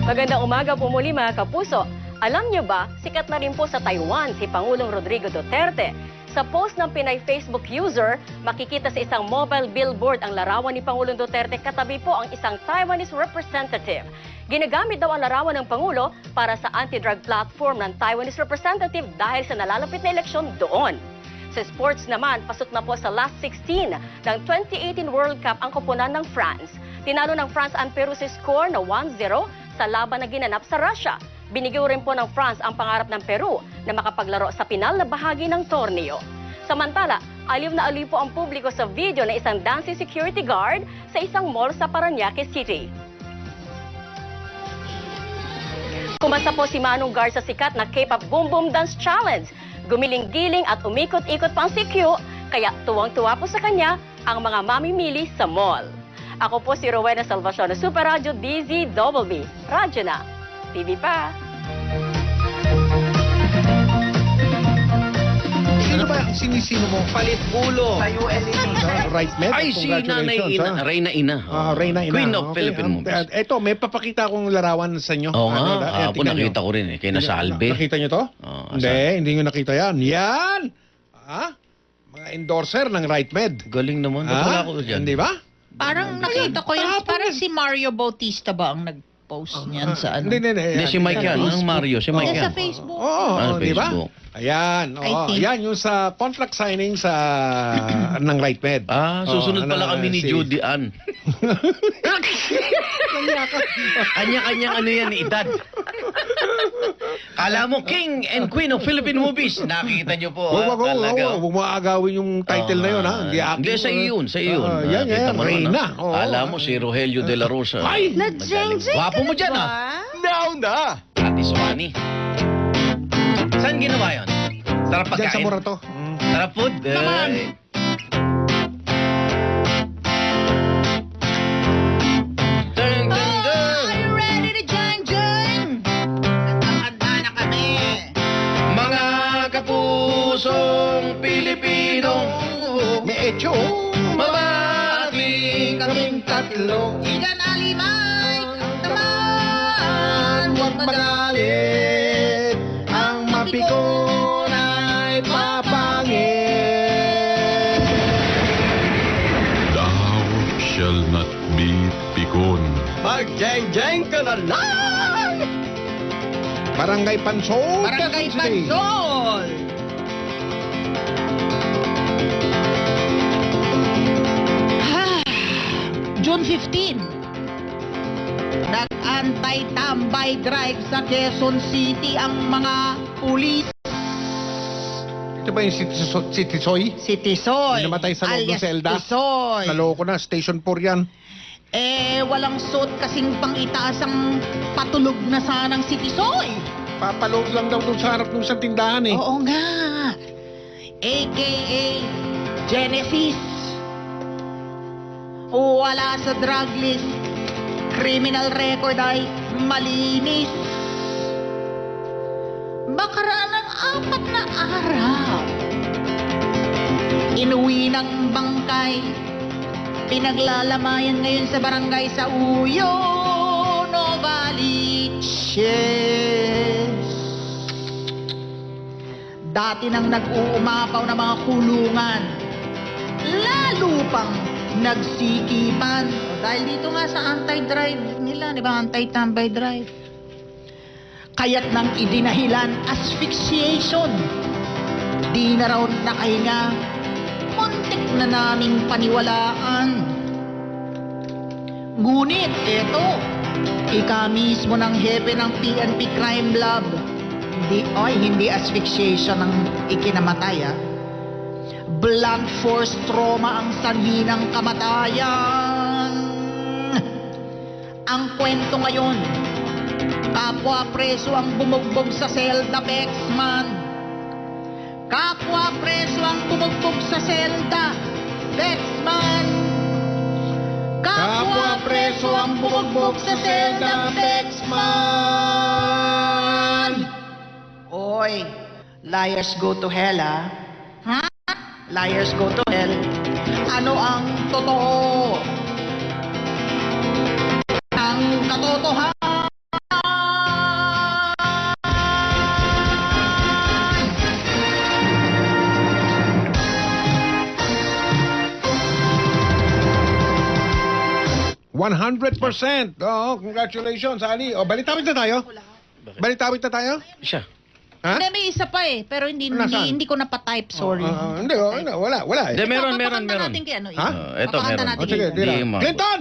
Magandang umaga po muli mga kapuso. Alam niyo ba, sikat na rin po sa Taiwan si Pangulong Rodrigo Duterte. Sa post ng Pinay Facebook user, makikita sa isang mobile billboard ang larawan ni Pangulong Duterte, katabi po ang isang Taiwanese representative. Ginagamit daw ang larawan ng Pangulo para sa anti-drug platform ng Taiwanese representative dahil sa nalalapit na eleksyon doon. Sa sports naman, pasok na po sa last 16 ng 2018 World Cup ang koponan ng France. Tinalo ng France ang Peru sa score na 1-0 sa laban na ginanap sa Russia. Binigyan rin po ng France ang pangarap ng Peru na makapaglaro sa pinal na bahagi ng torneo. Samantala, aliw na aliw po ang publiko sa video na isang dancing security guard sa isang mall sa Parañaque City. Kumasa po si Manong Guard sa sikat na K-pop Boom Boom Dance Challenge. Gumiling-giling at umikot-ikot pang si Q, kaya tuwang-tuwa po sa kanya ang mga mamimili sa mall. Ako po si Rowena Salvacion, Super Radio DZWB. Radyo na. TV pa. Sino ba ang sinisino mo? Palit ulo. Right Med? Ay, si Nanay Congratulations, Ina. ha? Reyna Ina. Reyna Ina. Queen of Okay. Philippine Movies. Ito, may papakita akong larawan sa inyo. Oo Ano, nga, ayan, po tingnan nakita nyo. ko rin eh. Kay Nasalbe. Nakita nyo to? Oo, Hindi nyo nakita yan. Yan! Ha? Mga endorser ng Right Med. Galing naman. Ha? Wala ko dyan. Hindi ba? Parang nakita ko yun. Tapos- Parang si Mario Bautista ba ang nag-post niyan sa ano? Hindi. Hindi, si Mike yan. Ang Mario, si Mike Yan sa yan. Facebook. Oo, di ba? Facebook. Ayan, I think. yan yung sa contract signing sa ng Right Med. Ah, susunod Oo, pala kami ni si- Judy Ann. Kanya-kanyang ano yan, edad. Kala mo, King and Queen of Philippine Movies. Nakikita nyo po, Huwag talaga. mo agawin yung title na yun, ha? Hindi akin. Hindi, sa iyo yun, sa iyo yun. Yan, Nakita mo naman, Reyna. ha? Kala mo si Rogelio de la Rosa. Ay! Magaling. Wapo mo dyan, ha? Down na! Ate Swani. Saan ginawa yun? Sarap Diyan sa pagkain? Morato. Sarap food? Naman. Ay. Dun, dun, Oh, dun. are you ready to join? Nagkakanta na kami. Mga kapusong Pilipino, May echo. mabati kaming tatlo. Igan alimay, naman, huwag Magalit. Ang mapikon ay papangit. Thou shall not be pikon. Mag-jeng-jeng ka na lang! Barangay Pansol. Barangay Quezon City. Pansol. June 15. Nag-antay-tambay drive sa Quezon City ang mga pulis. Ito ba yung City Soy? Si Tisoy. Yung namatay sa loob ng alias selda? Tisoy. Naloko na, Station 4 yan. Walang suot kasing pang-itaas ang patulog na sanang si Tisoy. Papaload lang daw doon sa harap ng isang tindahan eh. Oo nga. AKA Genesis. Wala sa drug list. Criminal record ay malinis. Bakaraan ng 4 na araw. Inuwi ng bangkay. Pinaglalamayan ngayon sa barangay sa Uyo, Novaliches. Dati nang nag-uumapaw na mga kulungan, lalo pang nagsikipan. Dahil dito nga sa anti-drive nila, di ba? Anti-tambay drive. Kaya't nang idinahilan, asphyxiation. Di na raw nakahinga, muntik na naming paniwalaan. Ngunit, eto, ika mismo ng hepe ng PNP Crime Lab. Hindi asphyxiation ang ikinamatay, ha? Blunt force trauma ang sanhi ng kamatayan. Ang kwento ngayon, kapwa preso ang bumugbog sa selda, Bexman. Kapwa preso ang bumugbog sa selda, Bexman. Kapwa preso ang bumugbog sa selda, Bexman. Oy, liars go to hell, ha? Ha? Liars go to hell. Ano ang totoo? Ang katotohanan 100%. Oo, congratulations, Ali. O, balitawit na tayo. Balitawit na tayo? Siya. Ha? Hindi, may isa pa eh. Pero hindi Nasaan? hindi ko napatype, sorry. Hindi, wala eh. Hindi, meron. Papakanta natin kay ano, Ha? Ito, Papakanta meron. natin O, sige, kay- tira. Di mo. Clinton!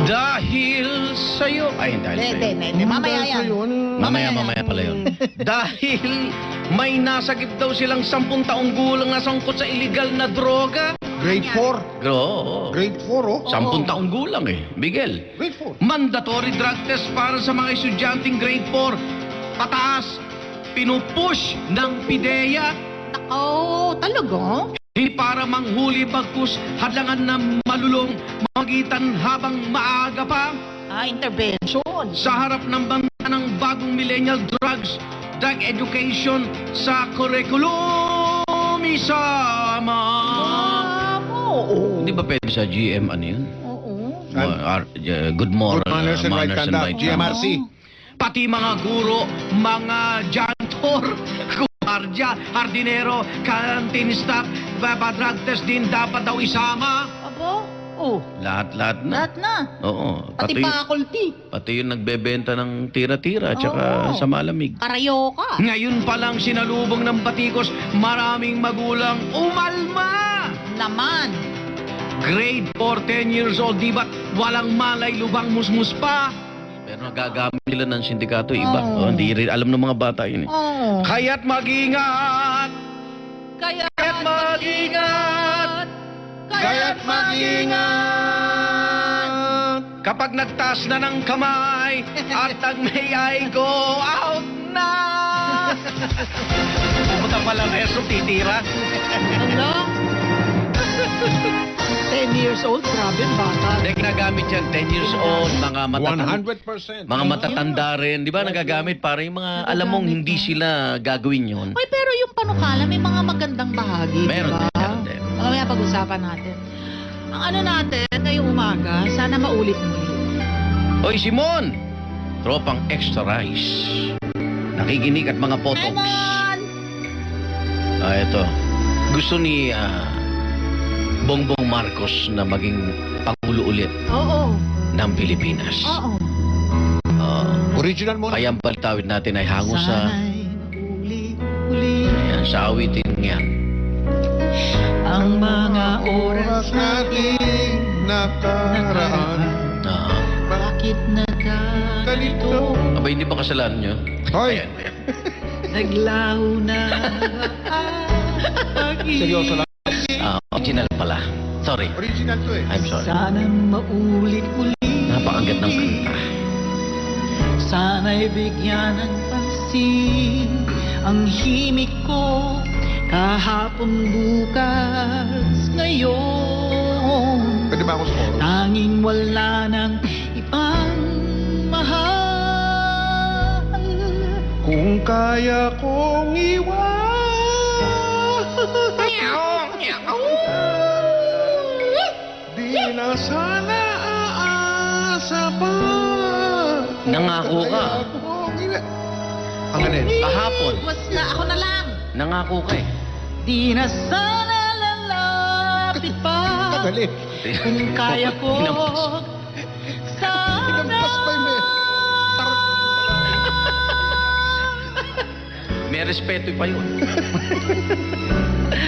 Dahil sa'yo... Ay, dahil sa'yo. Hindi. Mamaya yan. Sa'yo, ano? Mamaya pala yun. Dahil may nasagip daw silang 10 taong gulang na sangkot sa illegal na droga. Grade 4. Oo. Grade 4, oh. 10 taong gulang eh. Miguel. Grade 4. Mandatory drug test para sa mga estudyanteng grade 4. Pataas. Pinupush ng PIDEA. Oh, talaga? Hindi para manghuli bagkus hadlangan na malulong magitan habang maaga pa. Intervention. Sa harap ng banta ng bagong millennial drug education sa curriculum isama. Oo. Hindi ba pwede sa GM ano yun? Oo. Good moral, Good manners and right conduct. GMRC. Pati mga guro, mga janitor, guardia, hardinero, canteen staff, drug test din dapat daw isama. Abo? Oh, Lahat na. lahat na. Oo. Pati faculty. Pati yung nagbebenta ng tira-tira at saka Oo. sa malamig. Karayoka. Ngayon pa lang sinalubong ng batikos, maraming magulang umalma! Naman. Grade 4, 10 years old, di ba't walang malay, lubang musmus pa? Pero nagagamit nila ng sindikato, iba. Oo. Hindi rin alam ng mga bata yun eh. Oh. Kaya't mag-ingat! Kaya't mag-ingat! Kaya't mag-ingat! Kapag nagtaas na ng kamay at nag-may I go out na! Pumunta pa lang reso, titira. Ano? 10 years old, grabe bata. Hindi, ginagamit yan, 10 years old, mga matatanda. 100%. Mga matatanda rin, di ba nagagamit para yung mga alam mong hindi sila gagawin yun. Ay, pero yung panukala, may mga magandang bahagi. Meron diba? din, meron din. Mamaya pag-usapan natin. Ang ano natin, ngayong umaga, sana maulit muli. Oy, Simon! Tropang extra rice. Nakikinig at mga potogs. Lemon! Ito. Gusto ni Bongbong Marcos na maging Pangulo ulit Oo. ng Pilipinas. Oo. Original mo. Kaya ang palitawid natin ay hango sa... Sana'y uli-uli Ayan, sa awitin yan. ang mga oras Oras natin nakaraan. bakit nagkaganito? Aba, hindi ba kasalanan nyo? Hoy! Ayan, ayan. Naglaho na Seryoso lang. Original pala. Sorry. Original to eh. I'm sorry. Sana maulit-uli. Napakagat ng kanta. Sana'y bigyan ng pansin ang himig ko kahapon, bukas, ngayon. Pwede ba ako sa chorus? Tanging wala ng ibang mahal. Kung kaya kong iwan. Di na sana aasa pa. Nangako ka. Ang ganin. Kahapon. Was na, ako na lang. Nangako ka eh. Di na sana lalapit pa. Tagali. Kung kaya ko, Hinampas. sana. Hinampas pa yun eh. May respeto pa yun.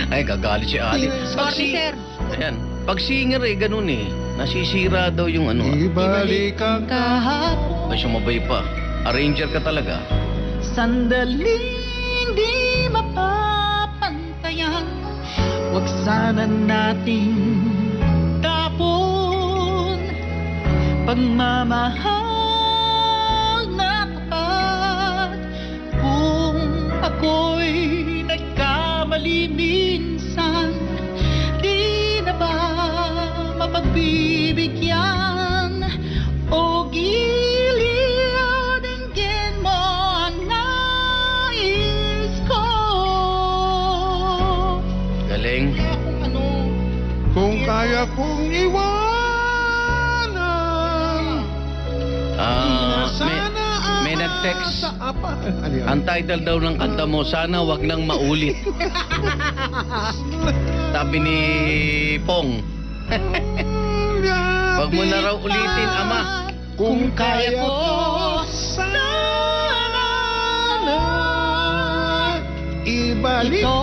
Ay, gagalit si Ali. Sorry, sir. Ayan. Pag singer eh, ganun eh. Nasisira daw yung ano. Ibalik ang Kahapon, Ay, sumabay pa. Arranger ka talaga. sandaling di mapapantayan. Huwag sana nating tapon pagmamahal na tapat. Kung ako'y nagkamali minsan, di na ba mapagbibigyan o giliw-dinggin mo ang nais ko? Galing. Kung ano, kung kaya kong iwanan. May nag-text. Ano yan? Ang title daw ng kanta mo, sana wag nang maulit. Sabi ni Pong, Wag mo na raw ulitin, Ama. Kung kaya ko, sana na ibalik. Ito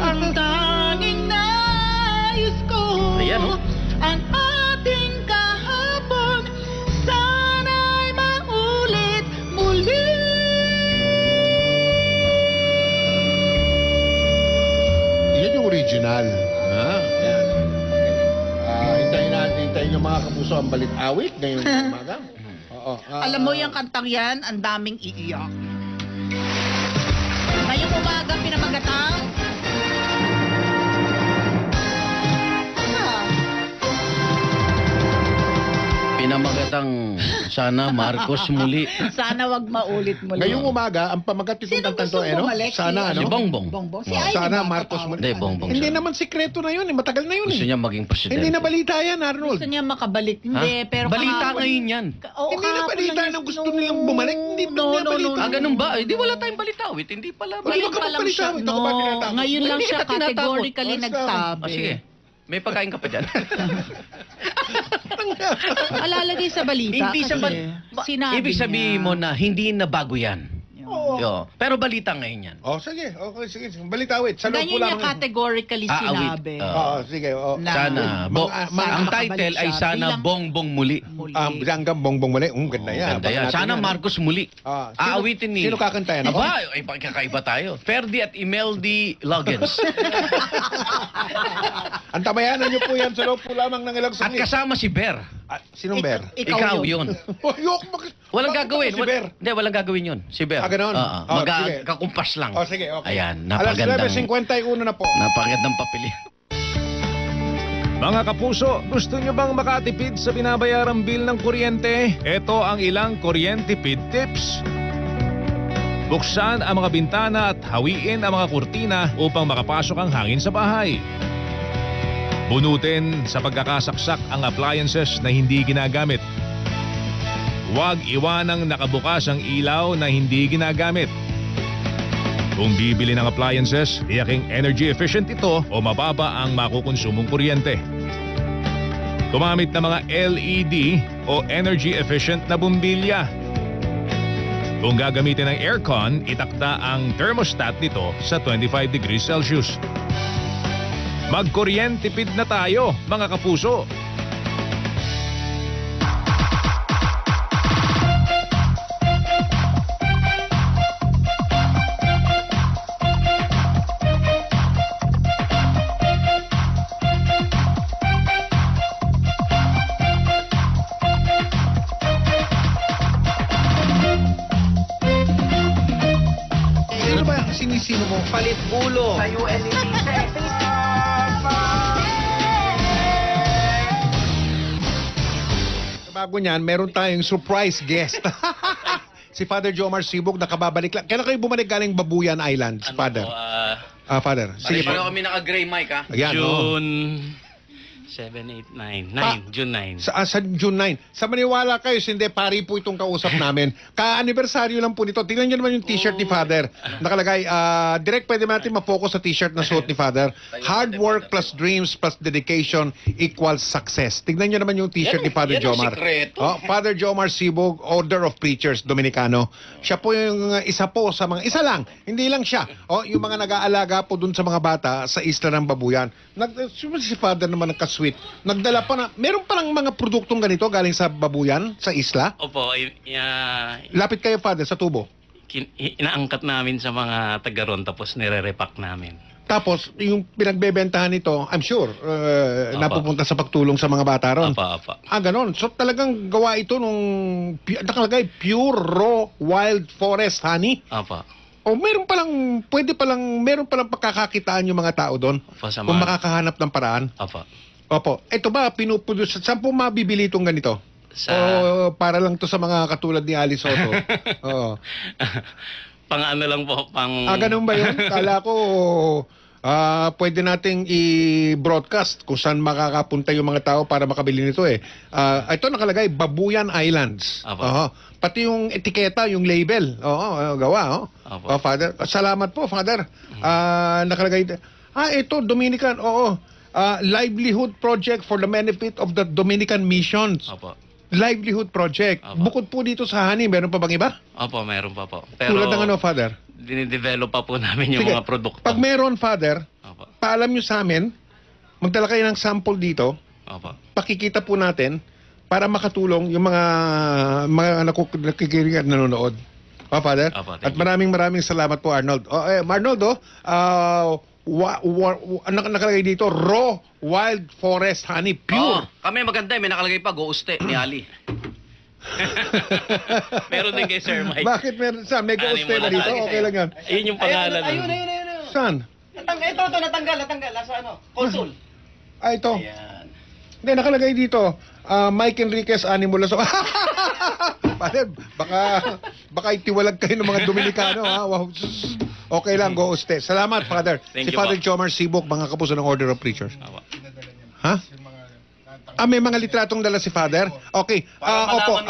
ang tanging nais ko. Ayan, oh. Ang ating kahapon, sana'y maulit muli. Yan yung original. Ha? Yan. Hintayin yung mga kapuso ang balit-awit ngayong umaga. Oo. Alam mo yung kantang yan, ang daming iiyak. Ngayong umaga, pinamagatang. Pinamagatang sana Marcos muli. Sana wag maulit muli. Ngayong umaga, ang pamagat nitong Sino kantang to, gusto eh, no? bumalik? Sana, Si- ano? Si Bongbong. Bongbong. Si Oh. Ay, Sana di ba? Marcos Totoo. muli. Hindi, Bongbong Hindi sana. naman sikreto na yun, eh. Matagal na yun, Gusto eh. niya maging presidente. Hindi na balita yan, Arnold. Gusto niya makabalik. Ha? Hindi, pero Balita kahapon- ngayon yan. Oo, Hindi na kahapon balita lang na yun. gusto nilang bumalik. Hindi No, na no, balita. no. Ah, ganun ba? Eh, di wala tayong balitawit. Hindi pala Wala Ngayon ka pa lang magbalita, siya. ito ka ba tinatakot? Ngayon lang Hindi siya ka tinatakot. categorically Basta. nagsabi. Oh, sige. May pagkain ka pa dyan. Alalagay sa balita. Hindi sa kasi sinabi Ibig sabihin niya. mo na hindi na bago yan. Oo. Yo. Pero balita ngayon yan. Oh, sige. Okay, sige. Balita-awit. Sa loob po Ganyan niya lamang. categorically Aawit. sinabi. Oo, sige. Oh. Na- Sana. Sana ang makabalik title ay siya Sana bilang- Bongbong muli. Muli. Hanggang bongbong muli. Ganda yan. Ganda yan. Abangan natin Sana yan. Marcos muli. Ah, Aawitin ni... Sino kakanta yan? Ako? Aba, ay kakaiba tayo. Ferdy at Imeldy Loggins. Ang tabayanan niyo po yan sa loob po lamang ng ilang At sandali. kasama si Ber. Sinong Ber? Ikaw yun. Ayoko Walang bakit gagawin. ako si Ber? Hindi, walang gagawin yun. Si Ber. Ah, ganun? Oo. Oh, sige. Magkakumpas lang. Oh, sige, okay. Ayan, Alas napagandang... 9:51 na po. Napagandang papili. Mga kapuso, gusto nyo bang makatipid sa binabayarang bill ng kuryente? Ito ang ilang kuryente-tipid tips. Buksan ang mga bintana at hawiin ang mga kurtina upang makapasok ang hangin sa bahay. Bunutin sa pagkakasaksak ang appliances na hindi ginagamit. Huwag iwanang nakabukas ang ilaw na hindi ginagamit. Kung bibili ng appliances, tiyaking energy efficient ito o mababa ang makukonsumong kuryente. Gumamit ng mga LED o energy efficient na bumbilya. Kung gagamitin ng aircon, itakda ang thermostat nito sa 25 degrees Celsius. Magkuryentipid na tayo, mga kapuso. Sino ba ang sinisino mo? Palit ulo. Bago niyan, meron tayong surprise guest. Si Father Jomar Sibog, nakababalik lang. Kailan kayo bumalik galing Babuyan Islands, Father? Father. Sige, Sige, paano kami naka-gray mic, ha? Ayan, oo. June 7, 8, 9. 9, June 9. Sa June 9. Sa maniwala kayo, hindi, pari po itong kausap namin. Ka-anniversaryo lang po nito. Tingnan nyo naman yung t-shirt ni Father. Nakalagay, direct pwede natin ma-focus sa t-shirt na suot ni Father. Hard work plus dreams plus dedication equals success. Tingnan nyo naman yung t-shirt ni Father yan ang Jomar. sikreto. Oh, Father Jomar Sibog, Order of Preachers, Dominicano. Siya po yung isa po sa mga, isa lang, hindi lang siya. Oh, yung mga nag-aalaga po dun sa mga bata sa isla ng Babuyan. Si Father naman nagka-sweet. Nagdala pa na, meron pa lang mga produktong ganito galing sa Babuyan, sa isla. Opo, Lapit kayo, Father, sa tubo. inaangkat namin sa mga taga ron tapos nire-repack namin. Tapos, yung pinagbebentahan nito, I'm sure, napupunta sa pagtulong sa mga bata ron. Apa. Ah, ganon. So, talagang gawa ito nung, nakalagay, pure raw wild forest honey. Apa. O meron palang, meron palang pagkakakitaan yung mga tao doon. Opo, sa Kung mga... makakahanap ng paraan. Apa. Opo. Ito ba, pinuproduce, saan po mabibili itong ganito? Sa... O para lang to sa mga katulad ni Ali Soto? Oo. pang ano lang po, pang... Ganun ba yun? Kala ko, pwede nating i-broadcast kung saan makakapunta yung mga tao para makabili nito eh. Ito nakalagay, Babuyan Islands. Apo. Oo. Pati yung etiketa, yung label. Oo, gawa. Apo. Father. Salamat po, Father. Nakalagay, ito, Dominican. Oo. livelihood project for the benefit of the Dominican missions. Opo. Livelihood project. Opo. Bukod po dito sa honey, meron pa bang iba? Opo, meron pa po. Pero Tulad ng ano, Father? dinidevelop pa po namin yung Sige, mga produkto. pag meron, Father, Opo. paalam nyo sa amin, magdala kayo ng sample dito, Opo. pakikita po natin para makatulong yung mga nakikinig at nanonood. Father? Opo, thank At you. maraming salamat po, Arnold. Arnold, nakalagay dito, raw wild forest honey, Oo, pure. kami maganda. May nakalagay pa, Go Uste, ni Ali. Meron din kay Sir Mike. Bakit meron sa mega Ani mo na na dito? lagi Okay lang yan. Ayun yung pangalan. Ayun. Saan? Natanggal. Nasa ano? Consul. Ito. Ayan. Hindi, nakalagay dito. Mike Enriquez, Animula. So, Father, baka itiwalag kayo ng mga Dominikano. Ha? Wow. Okay lang, Go Uste. Salamat, Father. Thank Si you, Father po. Jomar Sibok, mga kapuso ng Order of Preachers. Opo. Ha? May mga litratong dala si Father? Okay. Opo,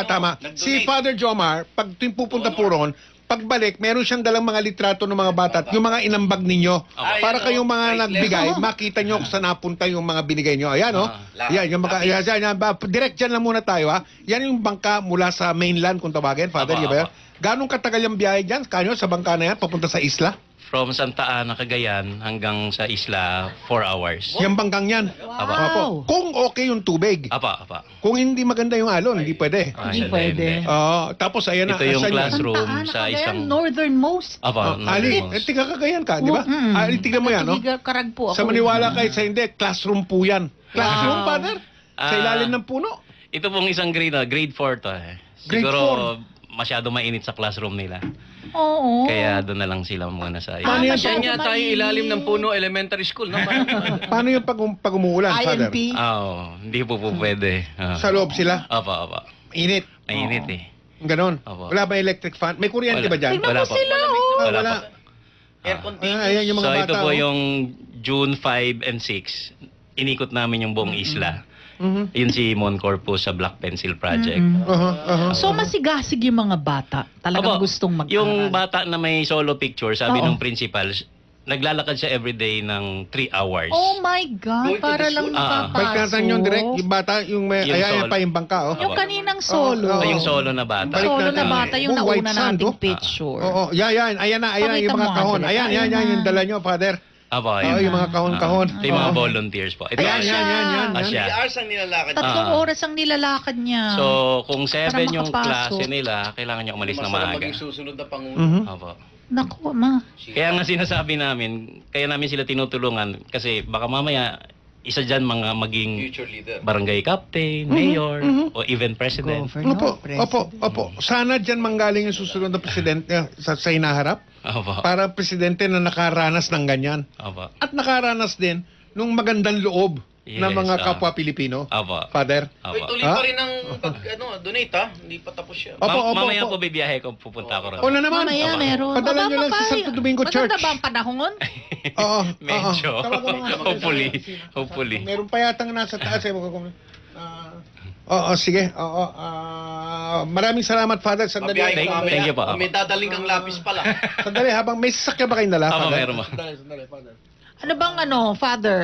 tama. Si Father Jomar, pag tuwing pupunta po ron, pagbalik, meron siyang dalang mga litrato ng mga bata at yung mga inambag ninyo. Para kayong mga nagbigay, makita nyo kung saan napunta yung mga binigay nyo. Ayan, Yan, yung mga, yan. Direct dyan lang muna tayo, ha? Yan yung bangka mula sa mainland, kung tawagin, Father. Apa, Ba yan? apa. Ganong katagal yung biyahe dyan? Kanyo, sa bangka na yan, papunta sa isla? From Santa Ana, Cagayan hanggang sa isla, 4 hours. Yung bangkang yan? Apa. Opo. Kung okay yung tubig. Apa. Kung hindi maganda yung alon, hindi pwede. Hindi pwede. Tapos ayan na. Ito yung asan classroom Santa Ana, sa Cagayan, isang... northernmost. Apa, Ali, tiga Cagayan ka, di ba? Tignan mo yan, no? Karag po ako. Sa maniwala kahit sa hindi, classroom po yan. Classroom, Wow. Father? Sa ilalim ng puno? Ito pong isang grade 4 to eh. Grade Siguro masyado mainit sa classroom nila. Oo. Kaya doon na lang sila muna sa Paano yan? masyado Yan yata yung ilalim ng puno elementary school. No? Paano yung pag umuulan, Father? INP. Hindi po pwede. Sa loob sila? Apa. Init. Mainit eh. Ganon. Opo. Wala ba electric fan? May kuryente Wala. ba dyan? Tignan Wala mo po. sila, Wala. Wala po. Air conditioning. Ayan yung mga So bata. ito po oh. yung June 5 and 6. Inikot namin yung buong isla. Mhm. Yun si Moncor po sa Black Pencil Project. So masigasig yung mga bata. Talagang Opo, gustong mag-aral. Yung bata na may solo picture, sabi Oo. ng principal, naglalakad siya everyday ng 3 hours. Oh my God, para lang makapasok. Pagkatan yung direct, yung bata, yung may, Yung ayan sol. pa yung bangka, oh. Yung kaninang solo. Oo. Yung solo na bata. Balik Solo natin. na bata, yung Oh, white nauna sand, nating oh. picture. Oo, yan. Ayan na, Pakita yung mga mo, kahon. Andres. Ayan, Ayun na. yung dala nyo, Father. Apo, Oo, yung mga kahon-kahon. Ito yung mga Oo. volunteers po. Ito Ayan, yan. Asya. hours ang nilalakad. 3 oras ang nilalakad niya. So, kung 7 Para yung makapasok. klase nila, kailangan niya umalis na maaga. maging susunod na pangulo. Mhm. Apo. Naku, ma. Kaya nga sinasabi namin, kaya namin sila tinutulungan kasi baka mamaya isa dyan mga maging Future leader. barangay captain, mayor, o even president. Opo. Sana dyan manggaling yung susunod na presidente sa hinaharap Apo. para presidente na nakaranas ng ganyan. Apo. At nakaranas din nung magandang loob ng Yes, mga kapwa Pilipino. Apo. Father. Uy, Apo. tuloy Ha? pa rin ang donate ha. Hindi pa tapos yan. Opo, Mamaya opo. po bibiyahe ko, pupunta ako ron. O na naman. Mamaya meron. Padala nyo lang sa Santo Domingo Church. Maganda ba ang panahon? Oo. Medyo. Tawagan mo nga. Hopefully. Meron pa yatang nasa taas. Oo, sige. Oo. Maraming salamat, Father. Sandali. Mabiyahe ka Thank you po. May dadaling kang lapis pala. Sandali, habang may sasakyan ba kayong dala, Apo, Father? meron mo. Sandali, Father. Ano bang Father?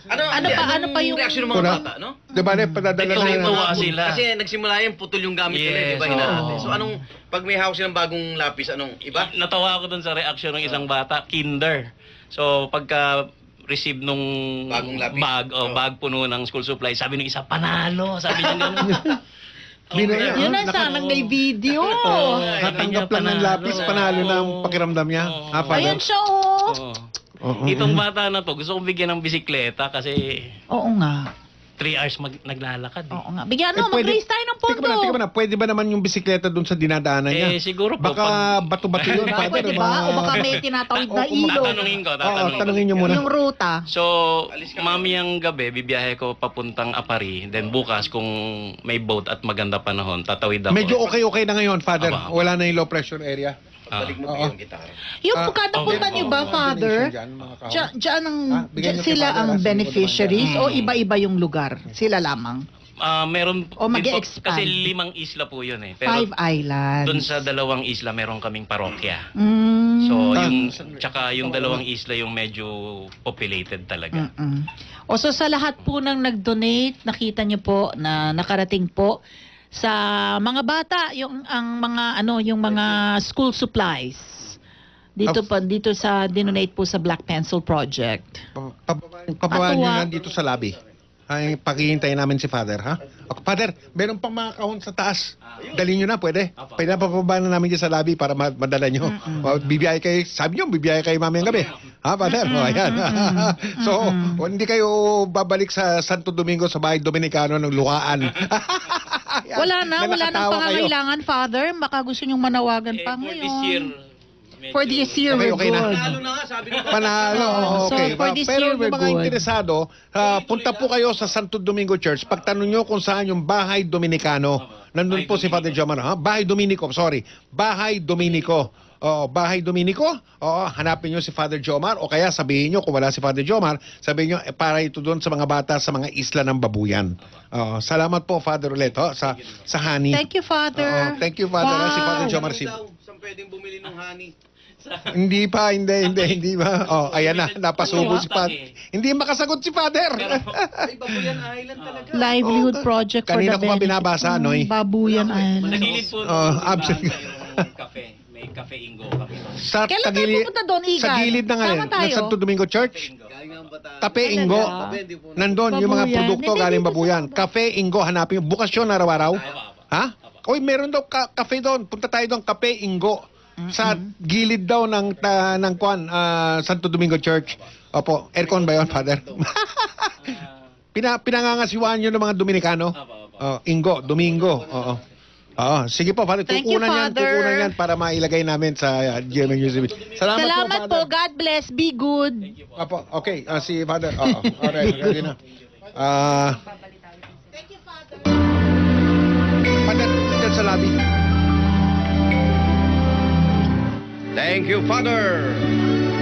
Ano pa yung reaction ng mga Kuna? bata, no? Diba, padadala Ito, na tuwa sila. Kasi nagsimula yan, putol yung gamit nila, Yes, di ba? Hinaate. oo. So anong, pag may hawak silang bagong lapis, anong iba? Natawa ako dun sa reaction ng isang bata, kinder. So, pagka receive nung Bagong lapis. bag puno ng school supply, sabi ng isa, panalo. Sabi niya gano'n. Bino Okay. yan. Yun ang sanang may video. Nakatanggap lang ng lapis, panalo na ang pakiramdam niya. Ha, Father? Ayan siya, oh. Oo. Oo. Itong bata na to, gusto kong bigyan ng bisikleta kasi Oo nga. 3 hours naglalakad. Eh. Oo nga. Bigyan mo, pwede- mag-raise tayo ng Teka pondo. ba na, pwede ba naman yung bisikleta doon sa dinadaanan niya? Siguro po. Baka bato-bato yun, Diba? Father. Pwede ba? O baka may tinatawid na ilog. Tatanungin ko. Oo, tanungin niyo muna. Yung ruta. So, mamayang gabi, bibiyahe ko papuntang Apari. Then bukas, kung may boat at maganda panahon, tatawid ako. Medyo okay na ngayon, Father. Aba. Wala na yung low pressure area. Balik mo Oo. yung gitara. Yung Ah, kada okay. punta niyo ba, Oo, Father? donation dyan, mga kahon. Diyan ang, Ah, bigyan niyo kay sila Father, ang ah, siguro beneficiaries naman o iba-iba yung lugar? Sila lamang? Meron O din po- mag-e-expand. kasi 5 isla po yun eh. Pero 5 islands. doon sa 2 isla, meron kaming parokya. Mm. So, tsaka yung dalawang isla yung medyo populated talaga. O so sa lahat po ng nag-donate, nakita niyo po na nakarating po sa mga bata yung mga school supplies. Dito sa dinonate po sa Black Pencil Project. Pababaan nyo na dito sa lobby. Ay, paghihintay namin si Father, ha? O, Father, meron pang mga kahon sa taas. Dali nyo na, pwede? Pwede na papabaan na namin dyan sa lobby para madala nyo. O, bibiyay kayo, sabi nyo, bibiyay kayo mamayang gabi. Ha, Father? O, ayan. So, hindi kayo babalik sa Santo Domingo sa bahay Dominicano ng Lukaan. Wala nang pangangailangan, Father. Baka gusto nyong manawagan pa ngayon. For this year, we're Okay na. good. Panalo na nga, sabi ko. Panalo, So, okay. for this Pero year, we're yung mga good. interesado, punta po kayo sa Santo Domingo Church. Pagtanong nyo kung saan yung Bahay Dominicano. Nandun po si Father Jomar. Ha? Bahay Dominico, sorry. Bahay Dominico. Bahay Dominico. Hanapin nyo si Father Jomar. O kaya sabihin nyo, kung wala si Father Jomar, sabihin nyo, para ito doon sa mga bata sa mga isla ng Babuyan. Salamat po, Father ulit, sa honey. Thank you, Father. Thank you, Father. Si Father Jomar. Saan pwedeng bumili ng honey? Hindi pa. Ayan na, napasubo si Father. Hindi makasagot si Father. Ay, Babuyan Island talaga. Livelihood Project for Kanina the ko pa benefit. binabasa, Noy. Babuyan Island. Nagilid po absolutely. yung cafe. May Cafe Ingo kami. Sa Kailan tayo pupunta doon, Igan? Sa gilid ng Sama tayo. Santo Domingo Church. Cafe Ingo. Nandun yung mga Babuyan. produkto Hindi, galing dito Babuyan. sa- Cafe Ingo, hanapin yung bukas yun araw-araw. Ha? Oy, meron daw cafe doon. Punta tayo doon, Cafe Ingo. Sa gilid daw ng Santo Domingo Church. Opo, aircon ba yun, Father? Pinangangasiwaan nyo ng mga Dominicano. Ingo, Domingo. Oo. Sige po, Father. Thank you, Father. Kukunan yan para mailagay namin sa GMA News. Salamat po. God bless. Be good. Apo, okay. Si Father. Alright, ready na. Thank you, Father. Father, dito sa lobby. Thank you, Father.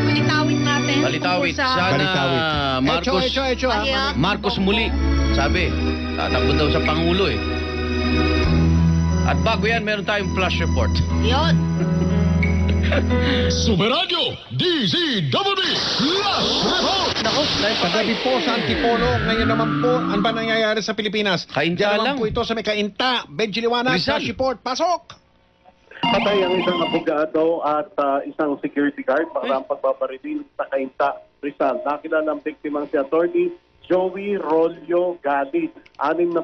Balitawit natin. Balitawit. tungkol sa- Sana Balitawit. Marcos, Echo. Ayan. Marcos muli. Sabi, tatakbo daw sa Pangulo eh. At bago yan, meron tayong flash report. Yun. Superadyo DZWB Last Report! Nako, Kagabi po sa Antipolo, ngayon naman po, ano ba nangyayari sa Pilipinas? Kainta Diyan naman lang. po ito sa may Kainta. Benji Liwanag, Rizal. flash report. Pasok! Patay ang isang abogado at isang security guard para ang pagbabarilin sa Cainta, Rizal. Nakilala ang biktimang si Atty. Joey Rolio Galit, 62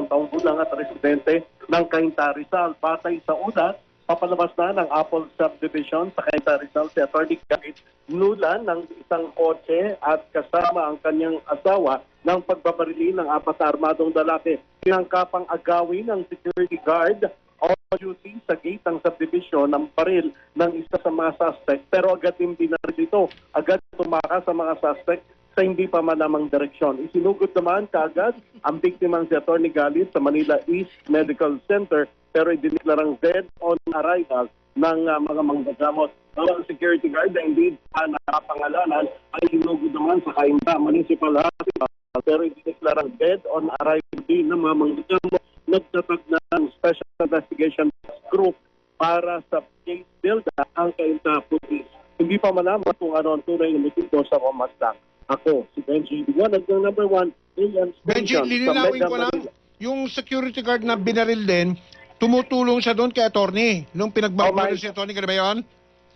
taong gulang at residente ng Cainta, Rizal. Batay sa ulat, papalabas na ng Apple Subdivision sa Cainta, Rizal si Atty. Galit nulan ng isang kotse at kasama ang kanyang asawa ng pagbabarilin ng 4 na armadong lalaki. Pinangkapang agawin ng security guard on duty sa gate ng subdivision ng baril ng isa sa mga suspect pero agad din binaril ito. Agad tumakas sa mga suspect sa hindi pa malamang direksyon. Isinugod naman kaagad ang biktimang si Atty. Galit sa Manila East Medical Center pero idineklarang dead on arrival ng mga manggagamot. Ang security guard na hindi pa nakapangalanan ay sinugod naman sa Cainta Municipal Hospital pero idineklarang dead on arrival din ng mga manggagamot. Nagtatag ng Special Investigation Group para sa case build ang Cainta Police. Hindi pa malaman kung ano ang tunay na motibo sa pamasdak. Ako, si Benji Liwanag ng number 1 AM Benji, Station sa lilinawin Mega ko lang, Manila. yung security guard na binaril din, tumutulong siya doon kay attorney. Nung pinagbabaril si attorney, kaya ba yun?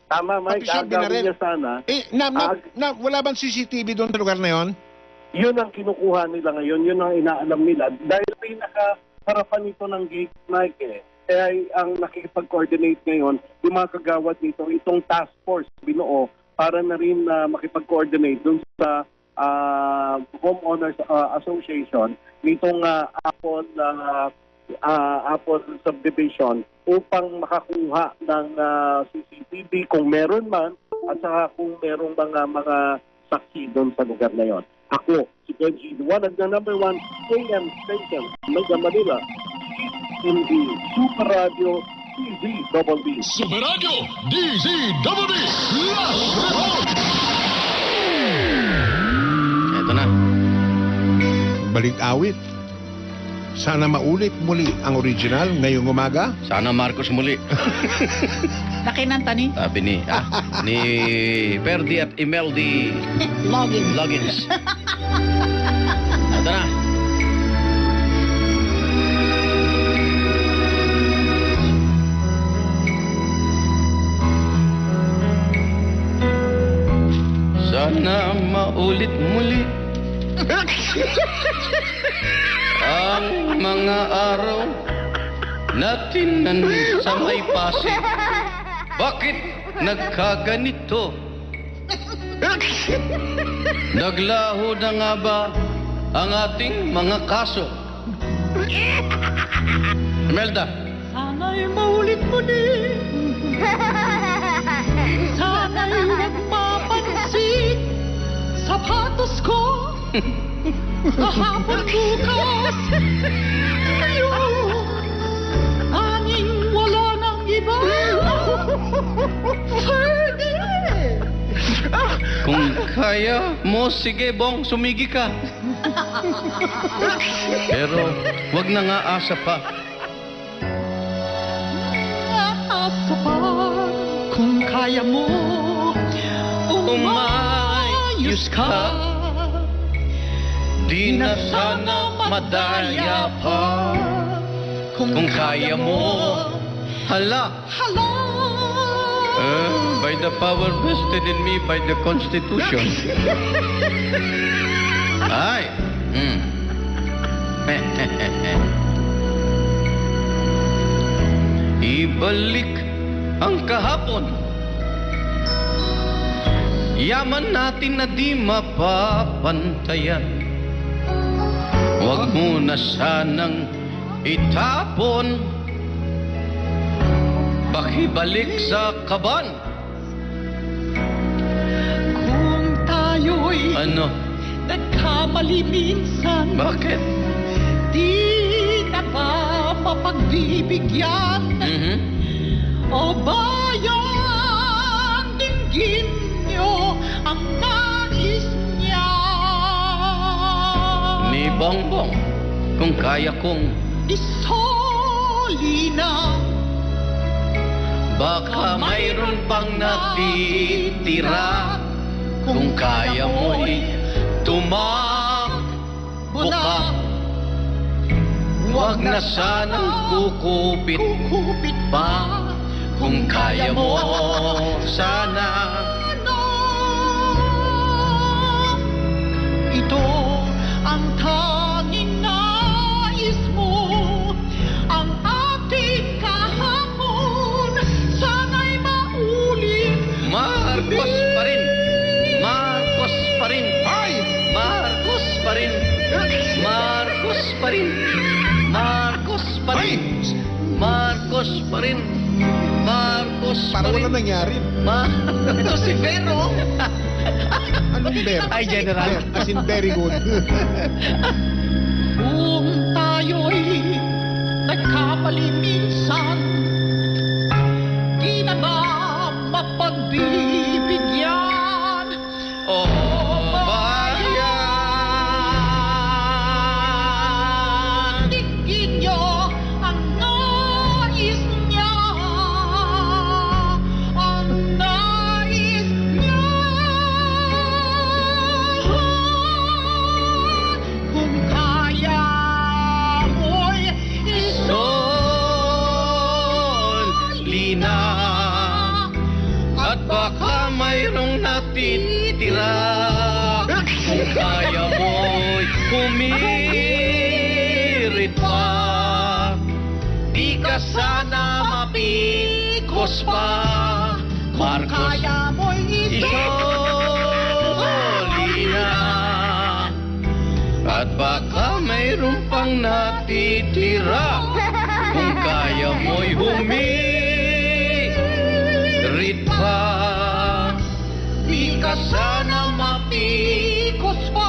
Tama, Mike. Pati siya Agawin binaril. niya sana. Wala bang CCTV doon sa lugar na yon? Yun ang kinukuha nila ngayon. Yun ang inaalam nila. Dahil pinaka-harapan nito ng gate, Mike, kaya ang nakikipag-coordinate ngayon, yung mga kagawad nito, itong task force binuo para na rin makipag-coordinate dun sa Homeowners Association nitong Apple Subdivision upang makakuha ng CCTV kung meron man at saka kung merong mga saksi doon sa lugar na yon. Ako, si Benji Liwanag na number 1 AM station, Mega Manila, in the Super Radio DZWB. Superadyo DZWB Last Report! Eto na. Balik awit. Sana maulit muli ang original ngayong umaga. Sana Marcos muli. Nakinanta ni Sabi ni Ferdi at Imeldi Login. Ito na. Sana maulit muli ang mga araw natin sa may Pasig. Bakit nagkaganito? Naglaho na nga ba ang ating mga kaso? Imelda. Sana'y maulit muli. Sana'y huwag mapansin sapatos ko. Kahapon bukas ngayon aning wala nang iba. Ferdy! Kung kaya mo, sige Bong, sumigi ka. Pero wag na nga asa pa. Asa pa kung kaya mo umayos ka. Di na sana madaya pa. Kung kaya mo, hala. By the power vested in me by the Constitution. Ay. Ibalik ang kahapon. Yaman natin na di mapapantayan. Huwag mo na sanang itapon. Pakibalik sa kaban. Kung tayo'y Ano? nagkamali minsan, Bakit? di na ba mapagbibigyan? O bayan, dinggin nyo ang nais niya. Ni Bongbong, kung kaya kong Isoli na baka mayroon pang natitira. Kung kaya mo'y tumakbo ka. Huwag na sanang kukupit pa. Kung kaya mo, sana. Ito ang tanging nais mo, ang ating kahapon, sana'y maulit. Marcos pa rin. Marcos pa rin. Marcos pa rin. Marcos pa rin. Marcos pa rin. Marcos pa rin. Marcos pa Para rin. wala nangyari. Ito si Vero. Anong bear? Ay, General. Bear, as in very good. Kung tayo'y nagkamali minsan, di na ba mapagbibigyan? Oh, bayan. Dinggin nyo ang nais niya, ang nais niya. Kung kaya mo'y Isoli na. At baka mayroong natitira. Kung kaya mo'y humirit pa. Di ka sana mapikos pa. Marcos, kaya mo'y isoli na. At baka mayroon pang natitira. Kung kaya mo'y humirit pa. Di ka sana mapikos pa.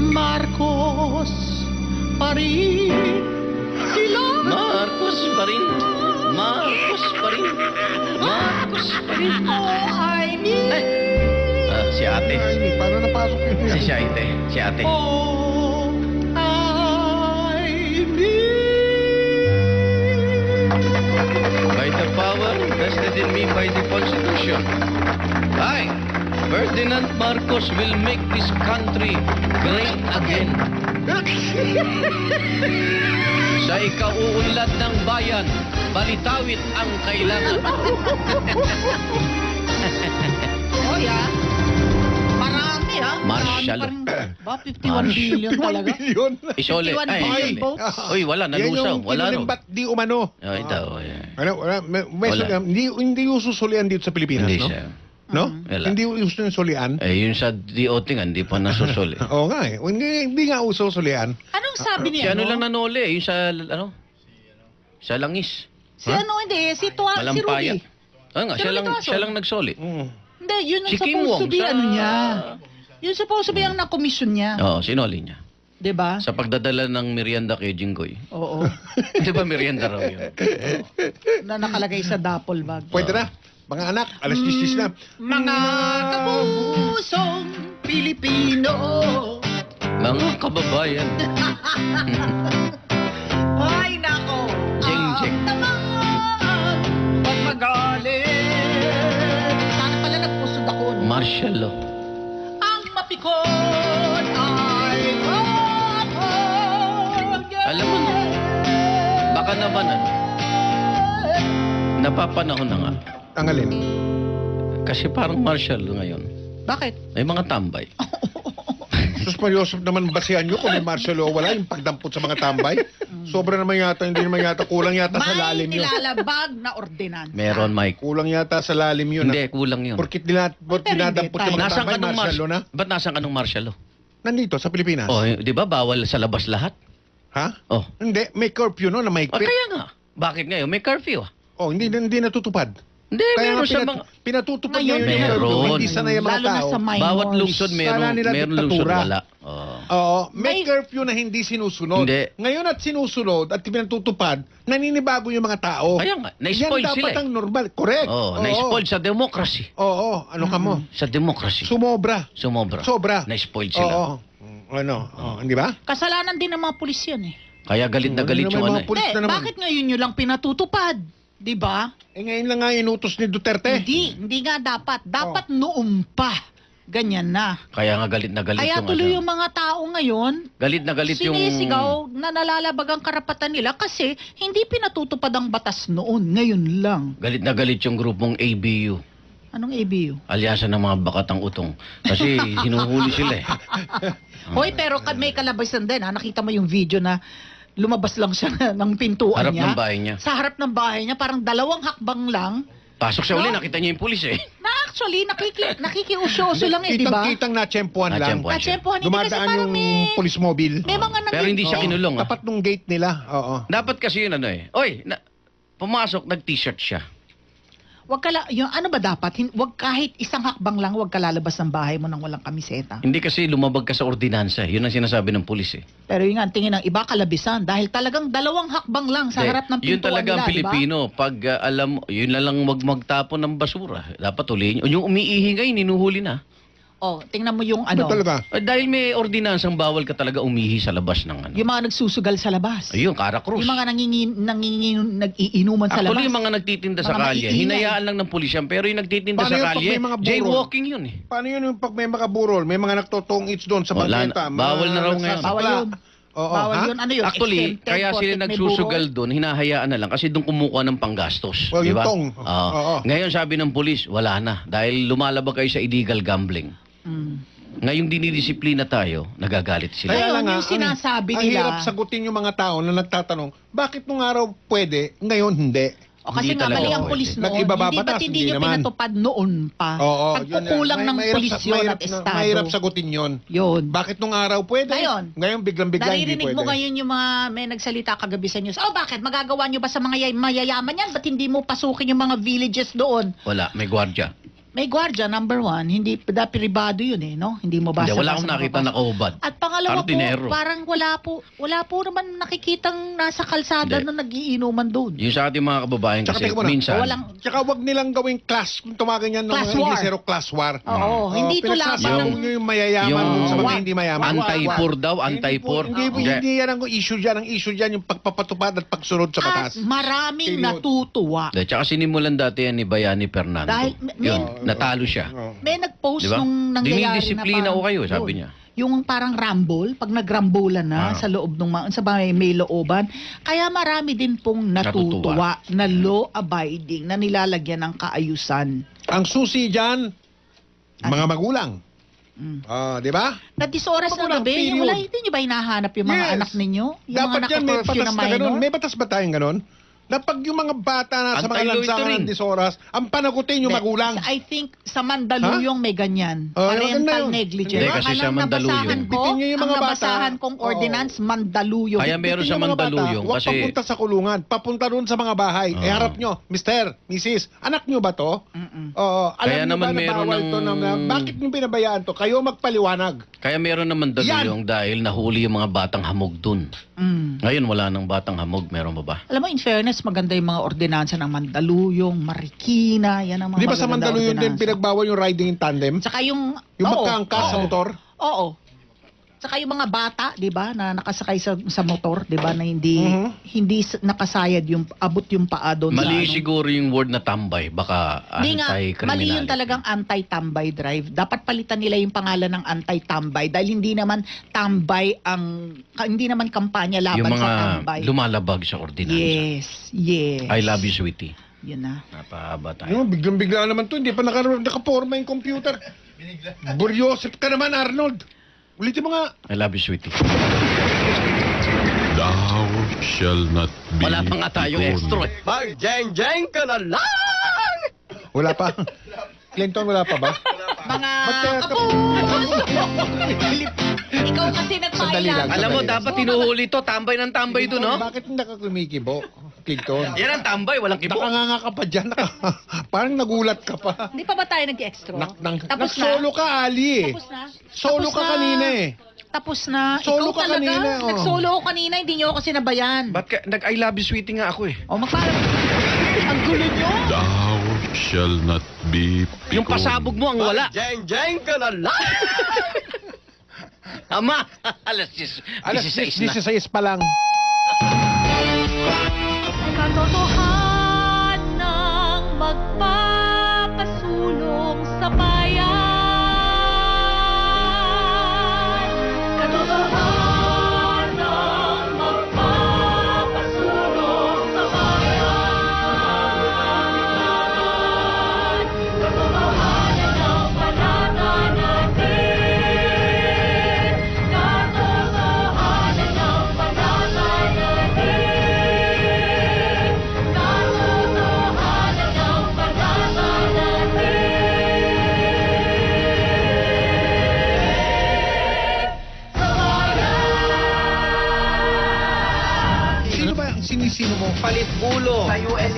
Marcos pa rin sila. Marcos pa rin. Marcos pa rin. Marcos pa rin. Oh, I need Si ate. Ay, hindi. Paano napasok yun yan? Si ate. Si ate. Oh, I By the power vested in me by the Constitution, I, Ferdinand Marcos, will make this country great again. Sa ikauunlad ng bayan, balitawit ang kailangan. Oy, marami, Marshall. Marami pa rin. Ba, 51 billion 51 talaga? billion. Isole. 51 Ay, billion isole. votes. Uy, wala, Yan nalusaw. yung Wala ro. kinulimbat di umano. Ay, daw. Ay. Ano, Wala. hindi ususulian dito sa Pilipinas, Hindi no? siya. No? Wala. Hindi uso yung sulian. Eh, yun sa DOT nga, hindi pa nasusol eh. Oo nga eh. Hindi nga uso sulian. Anong sabi Si niya? ano lang nanole, yung sa, ano? Sa langis. Si ano, hindi. Si Malampayat. Rudy. Ah nga, Pero ito, siya lang nagsoli. Hindi, yun ang Si Kim supposed to Wong be sa- ano niya. Yun supposed to be ang na-commission niya. Oo, sinoli niya. Diba? Sa pagdadala ng merienda kay Jinggoy. Oo. Di ba merienda raw yun? Na nakalagay sa duffel bag. Pwede na. Mga anak, alas 10 na. Mga kabusong Pilipino. Mga kababayan. Ay, nako. Jing, jing. Naman, huwag magalit. Sana pala nagpusod ako. No? Martial law. Ang mapikon ay Alam mo, baka naman napapanahon na nga. Ang alin? Kasi parang martial law ngayon. Bakit? May mga tambay. Sus Mariosop naman basihan nyo kung may martial law wala yung pagdampot sa mga tambay. Sobra naman yata, hindi naman yata, kulang yata sa May lalim yun. nilalabag na ordinansa. Meron, Mike. Kulang yata sa lalim yun. Hindi, kulang yun. Porkit Pero dinadampot hindi yung mga Nasaan tambay, ka nung martial law na. Ba't nasaan ka nung martial law? Nandito, sa Pilipinas. Oh, di ba bawal sa labas lahat? Ha? Oh. Hindi, may curfew no, na may Kaya nga. Bakit ngayon? May curfew ah. Oh, hindi natutupad. Hindi, Kaya meron nga sa mga... pinatutupad Ngayon, ngayon yung curfew. meron. Hindi sanay ang mga Lalo na tao. sa minors. Bawat lungsod Sana meron nila lungsod diktatura. wala. Oh. Oo, may May- curfew na hindi sinusunod. Hindi. Ngayon at sinusunod at pinatutupad, naninibago yung mga tao. Kaya nga, na-spoil Yan sila dapat eh. ang normal. Correct. Oh, na-spoil sa democracy. Oo, ano ka mo? Sa democracy. Sumobra. Sumobra. Sobra. Na-spoil sila. Oo. Hindi ba? Kasalanan din ng mga pulis yan eh. Kaya galit na galit Ano yung naman ano mga eh. pulis Hindi, na naman. bakit ngayon nyo lang pinatutupad? Di ba? Ngayon lang nga inutos ni Duterte. Hindi nga dapat. Dapat noon pa. Ganyan na. Kaya nga galit na galit Kaya yung tuloy ano. yung mga tao ngayon, Galit na galit yung... sinisigaw na nalalabag ang karapatan nila kasi hindi pinatutupad ang batas noon. Ngayon lang. Galit na galit yung grupong ABU. Anong ABU? Alyansa ng mga bakatang utong. Kasi hinuhuli sila eh. Hoy, pero may kalabasan din ha. Nakita mo yung video na lumabas lang siya ng pintuan Harap niya. ng bahay niya. Sa harap ng bahay niya, parang 2 hakbang lang. Pasok siya uli, No? nakita niya yung pulis eh. Na actually, nakikiusyo-usyo lang eh, di ba? Kitang-kitang natsempuhan lang. Natsempuhan. Natsempuhan, hindi kasi Dumadaan parang yung may... police mobile. May mga Pero hindi siya Oo. kinulong ah. Tapat nung gate nila. Oo. Dapat kasi yun ano eh. Oy, pumasok, nag-t-shirt siya. Wag ka yung ano ba dapat? Wag kahit isang hakbang lang, wag ka lalabas ng bahay mo nang walang kamiseta. Hindi kasi lumabag ka sa ordinansa. Yun ang sinasabi ng pulis eh. Pero yun nga, ang tingin ng iba kalabisan dahil talagang 2 hakbang lang sa Hindi, harap ng pintuan yun talaga ang nila, Pilipino. Pag alam, yun na lang wag magtapon ng basura. Dapat ulihin. Yung umiihi ngayon, ninuhuli na. Oh, tingnan mo yung Ano ano, talaga? Dahil may ordinansang bawal ka talaga umihi sa labas ng ano. yung mga nagsusugal sa labas. Ayun, Karakrus. Yung mga nag-iinuman sa Actually, labas. yung mga nagtitinda sa Mga kalye, maiingay. hinayaan lang ng pulis yan. Pero yung nagtitinda Paano sa yun pag kalye, may mga burol? jaywalking yun eh. Paano yun yung pag may mga burol, may mga nagtotong eats doon sa Wala bangketa? na. Bawal na raw ngayon. Bawal yun. Oo, Bawal ha? yun. Ano yun? Actually, Exempted kaya porket sila may nagsusugal burol. doon, hinahayaan na lang kasi doon kumukuha ng panggastos. Well, di yung ba? tong. Oo. Oo. Ngayon sabi ng pulis, wala na. Dahil lumalabag kayo sa illegal gambling. Mm. Ngayong dinidisiplina tayo, nagagalit sila. Kaya- Kaya lang Ngayon, nga, yung sinasabi ang nila- hirap sagutin yung mga tao na nagtatanong, bakit nung araw pwede, ngayon hindi? O kasi Hindi nga talaga mali ang pwede. pulis noon. Nag-iba ba Hindi batas? ba't hindi Hindi nyo naman. pinatupad noon pa? Oo, Pagkukulang ng pulis yun at estado. Mahirap sagutin yun. Yun. Bakit nung araw pwede? Ngayon, biglang-bigla hindi Naririnig pwede. mo ngayon yung mga may nagsalita kagabi sa news. Oh, bakit? Magagawa nyo ba sa mga mayayaman yan? Ba't hindi mo pasukin yung mga villages doon? Wala, may gwardya. May gwardiya, number one. Hindi pribado yun no? Hindi mo basa. Hindi, wala akong nakita nakahubad. At pangalawa Hardinero. po, parang wala po naman nakikitang nasa kalsada Hindi. na nagiinuman doon. Yung sa ating mga kababayan Tsaka kasi teka muna, minsan, Tsaka wag nilang gawing class, kung tumagan yan ng Class mga war. Inglesero, class war. Oo, hindi ito laban Pinagsasabog ng... nyo yung mayayaman dun sa mga hindi mayaman. anti-poor daw, anti-poor. Hindi yan ang issue dyan. Ang issue dyan yung pagpapatupad at pagsunod sa At batas. maraming Period. natutuwa. Tsaka sinimulan dati yan ni Bayani Fernando. Dahil- Yun, natalo siya. May nag-post Di ba? nung nangyayari Dinidisiplina ko kayo, sabi niya. Yung parang rumble, pag nagrambulan na Ah. sa loob ng sa may looban. Kaya marami din pong natutuwa na law-abiding na nilalagyan ng kaayusan. Ang susi dyan, mga magulang. Di ba? Na 10 oras ng Magulang, gabi, period. yung hindi nyo ba hinahanap yung mga Yes. anak ninyo? Yung Dapat mga yan, may naka-curfew batas na na ganun. minor? May batas ba tayong ganun? Na pag yung mga bata na sa mga Anti-loitering. lansangan ng 10 oras, ang panagutin yung Hindi. magulang. I think sa Mandaluyong may ganyan. Maganda Parental yun. negligence. Hindi, kasi sa Mandaluyong. Bitin nyo yung ang mga bata. nabasahan kong ordinance, Mandaluyong. Kaya meron Bitin sa yung mga bata, Mandaluyong huwag kasi papunta sa kulungan. Papunta doon sa mga bahay. Oo. Harap nyo, Mr., Mrs., anak nyo ba to? Oo. Alam Kaya nyo naman ba na meron bawal ng- to bakit nyo pinabayaan to? Kayo magpaliwanag. Kaya meron naman Mandaluyong dahil nahuli yung mga batang hamog dun. Ngayon wala nang batang hamog, meron ba ba? Alam mo, in fairness, maganda yung mga ordinansa ng Mandaluyong, Marikina, yan ang mga Di ba sa magaganda Mandaluyong din ordinansa. pinagbawal yung riding in tandem? Tsaka yung... Yung oo, magkaangkas sa oo. motor? Oo. Tsaka yung mga bata, 'di ba, na nakasakay sa motor, 'di ba, na hindi nakasayad yung abot yung paa doon sa Mali ano. siguro yung word na tambay, baka Hindi nga, anti-criminality. mali yun talagang anti-tambay drive. Dapat palitan nila yung pangalan ng anti-tambay dahil hindi naman tambay hindi naman kampanya laban Yung sa mga tambay. lumalabag sa ordinansa. Yes. I love you, sweetie. Yun na. Napahaba tayo. Yung biglang-bigla naman to, hindi pa nakaporma yung computer. Buryosep ka naman, Arnold. Ulitin mo nga. I love you, sweetie. Thou shall not be Wala pa nga tayong begone. extra. Mag-jeng-jeng ka na lang! Wala pa. Clinton, wala pa ba? Mga Ba't ikaw kasi Sandali lang. nagpailan. Alam mo, dapat tinuhuli to. Tambay ng tambay doon, no? Bakit hindi ka kumikibo, Clinton? Yan ang tambay, walang kibo. Nakanganga ka pa dyan. Parang nagulat ka pa. Hindi pa ba tayo nag-extra? Tapos na? Nag-solo ka, Ali. Tapos na? Solo Tapos ka na. kanina eh. Tapos na. Solo Ikaw ka talaga. kanina, oh. Nag-solo ako kanina, hindi niyo ako sinabayan. Ba't ka, nag-I love you, sweetie nga ako eh. O, magpala. Ang gulo niyo. Thou shall not be begone. Yung pasabog mo ang wala. Jeng-jeng ka na lang! Ama, alas 16 na. 16 pa lang. Katotohanang magpapasulong sa bayan. Katotohanang magpapasulong sa bayan. Katotohanan ang panananatin. Katotohanan ang panananatin. Katotohanan ang panananatin. Sa bayan. Sino ba ang sinisino mo? Palit ulo. Sa UNED.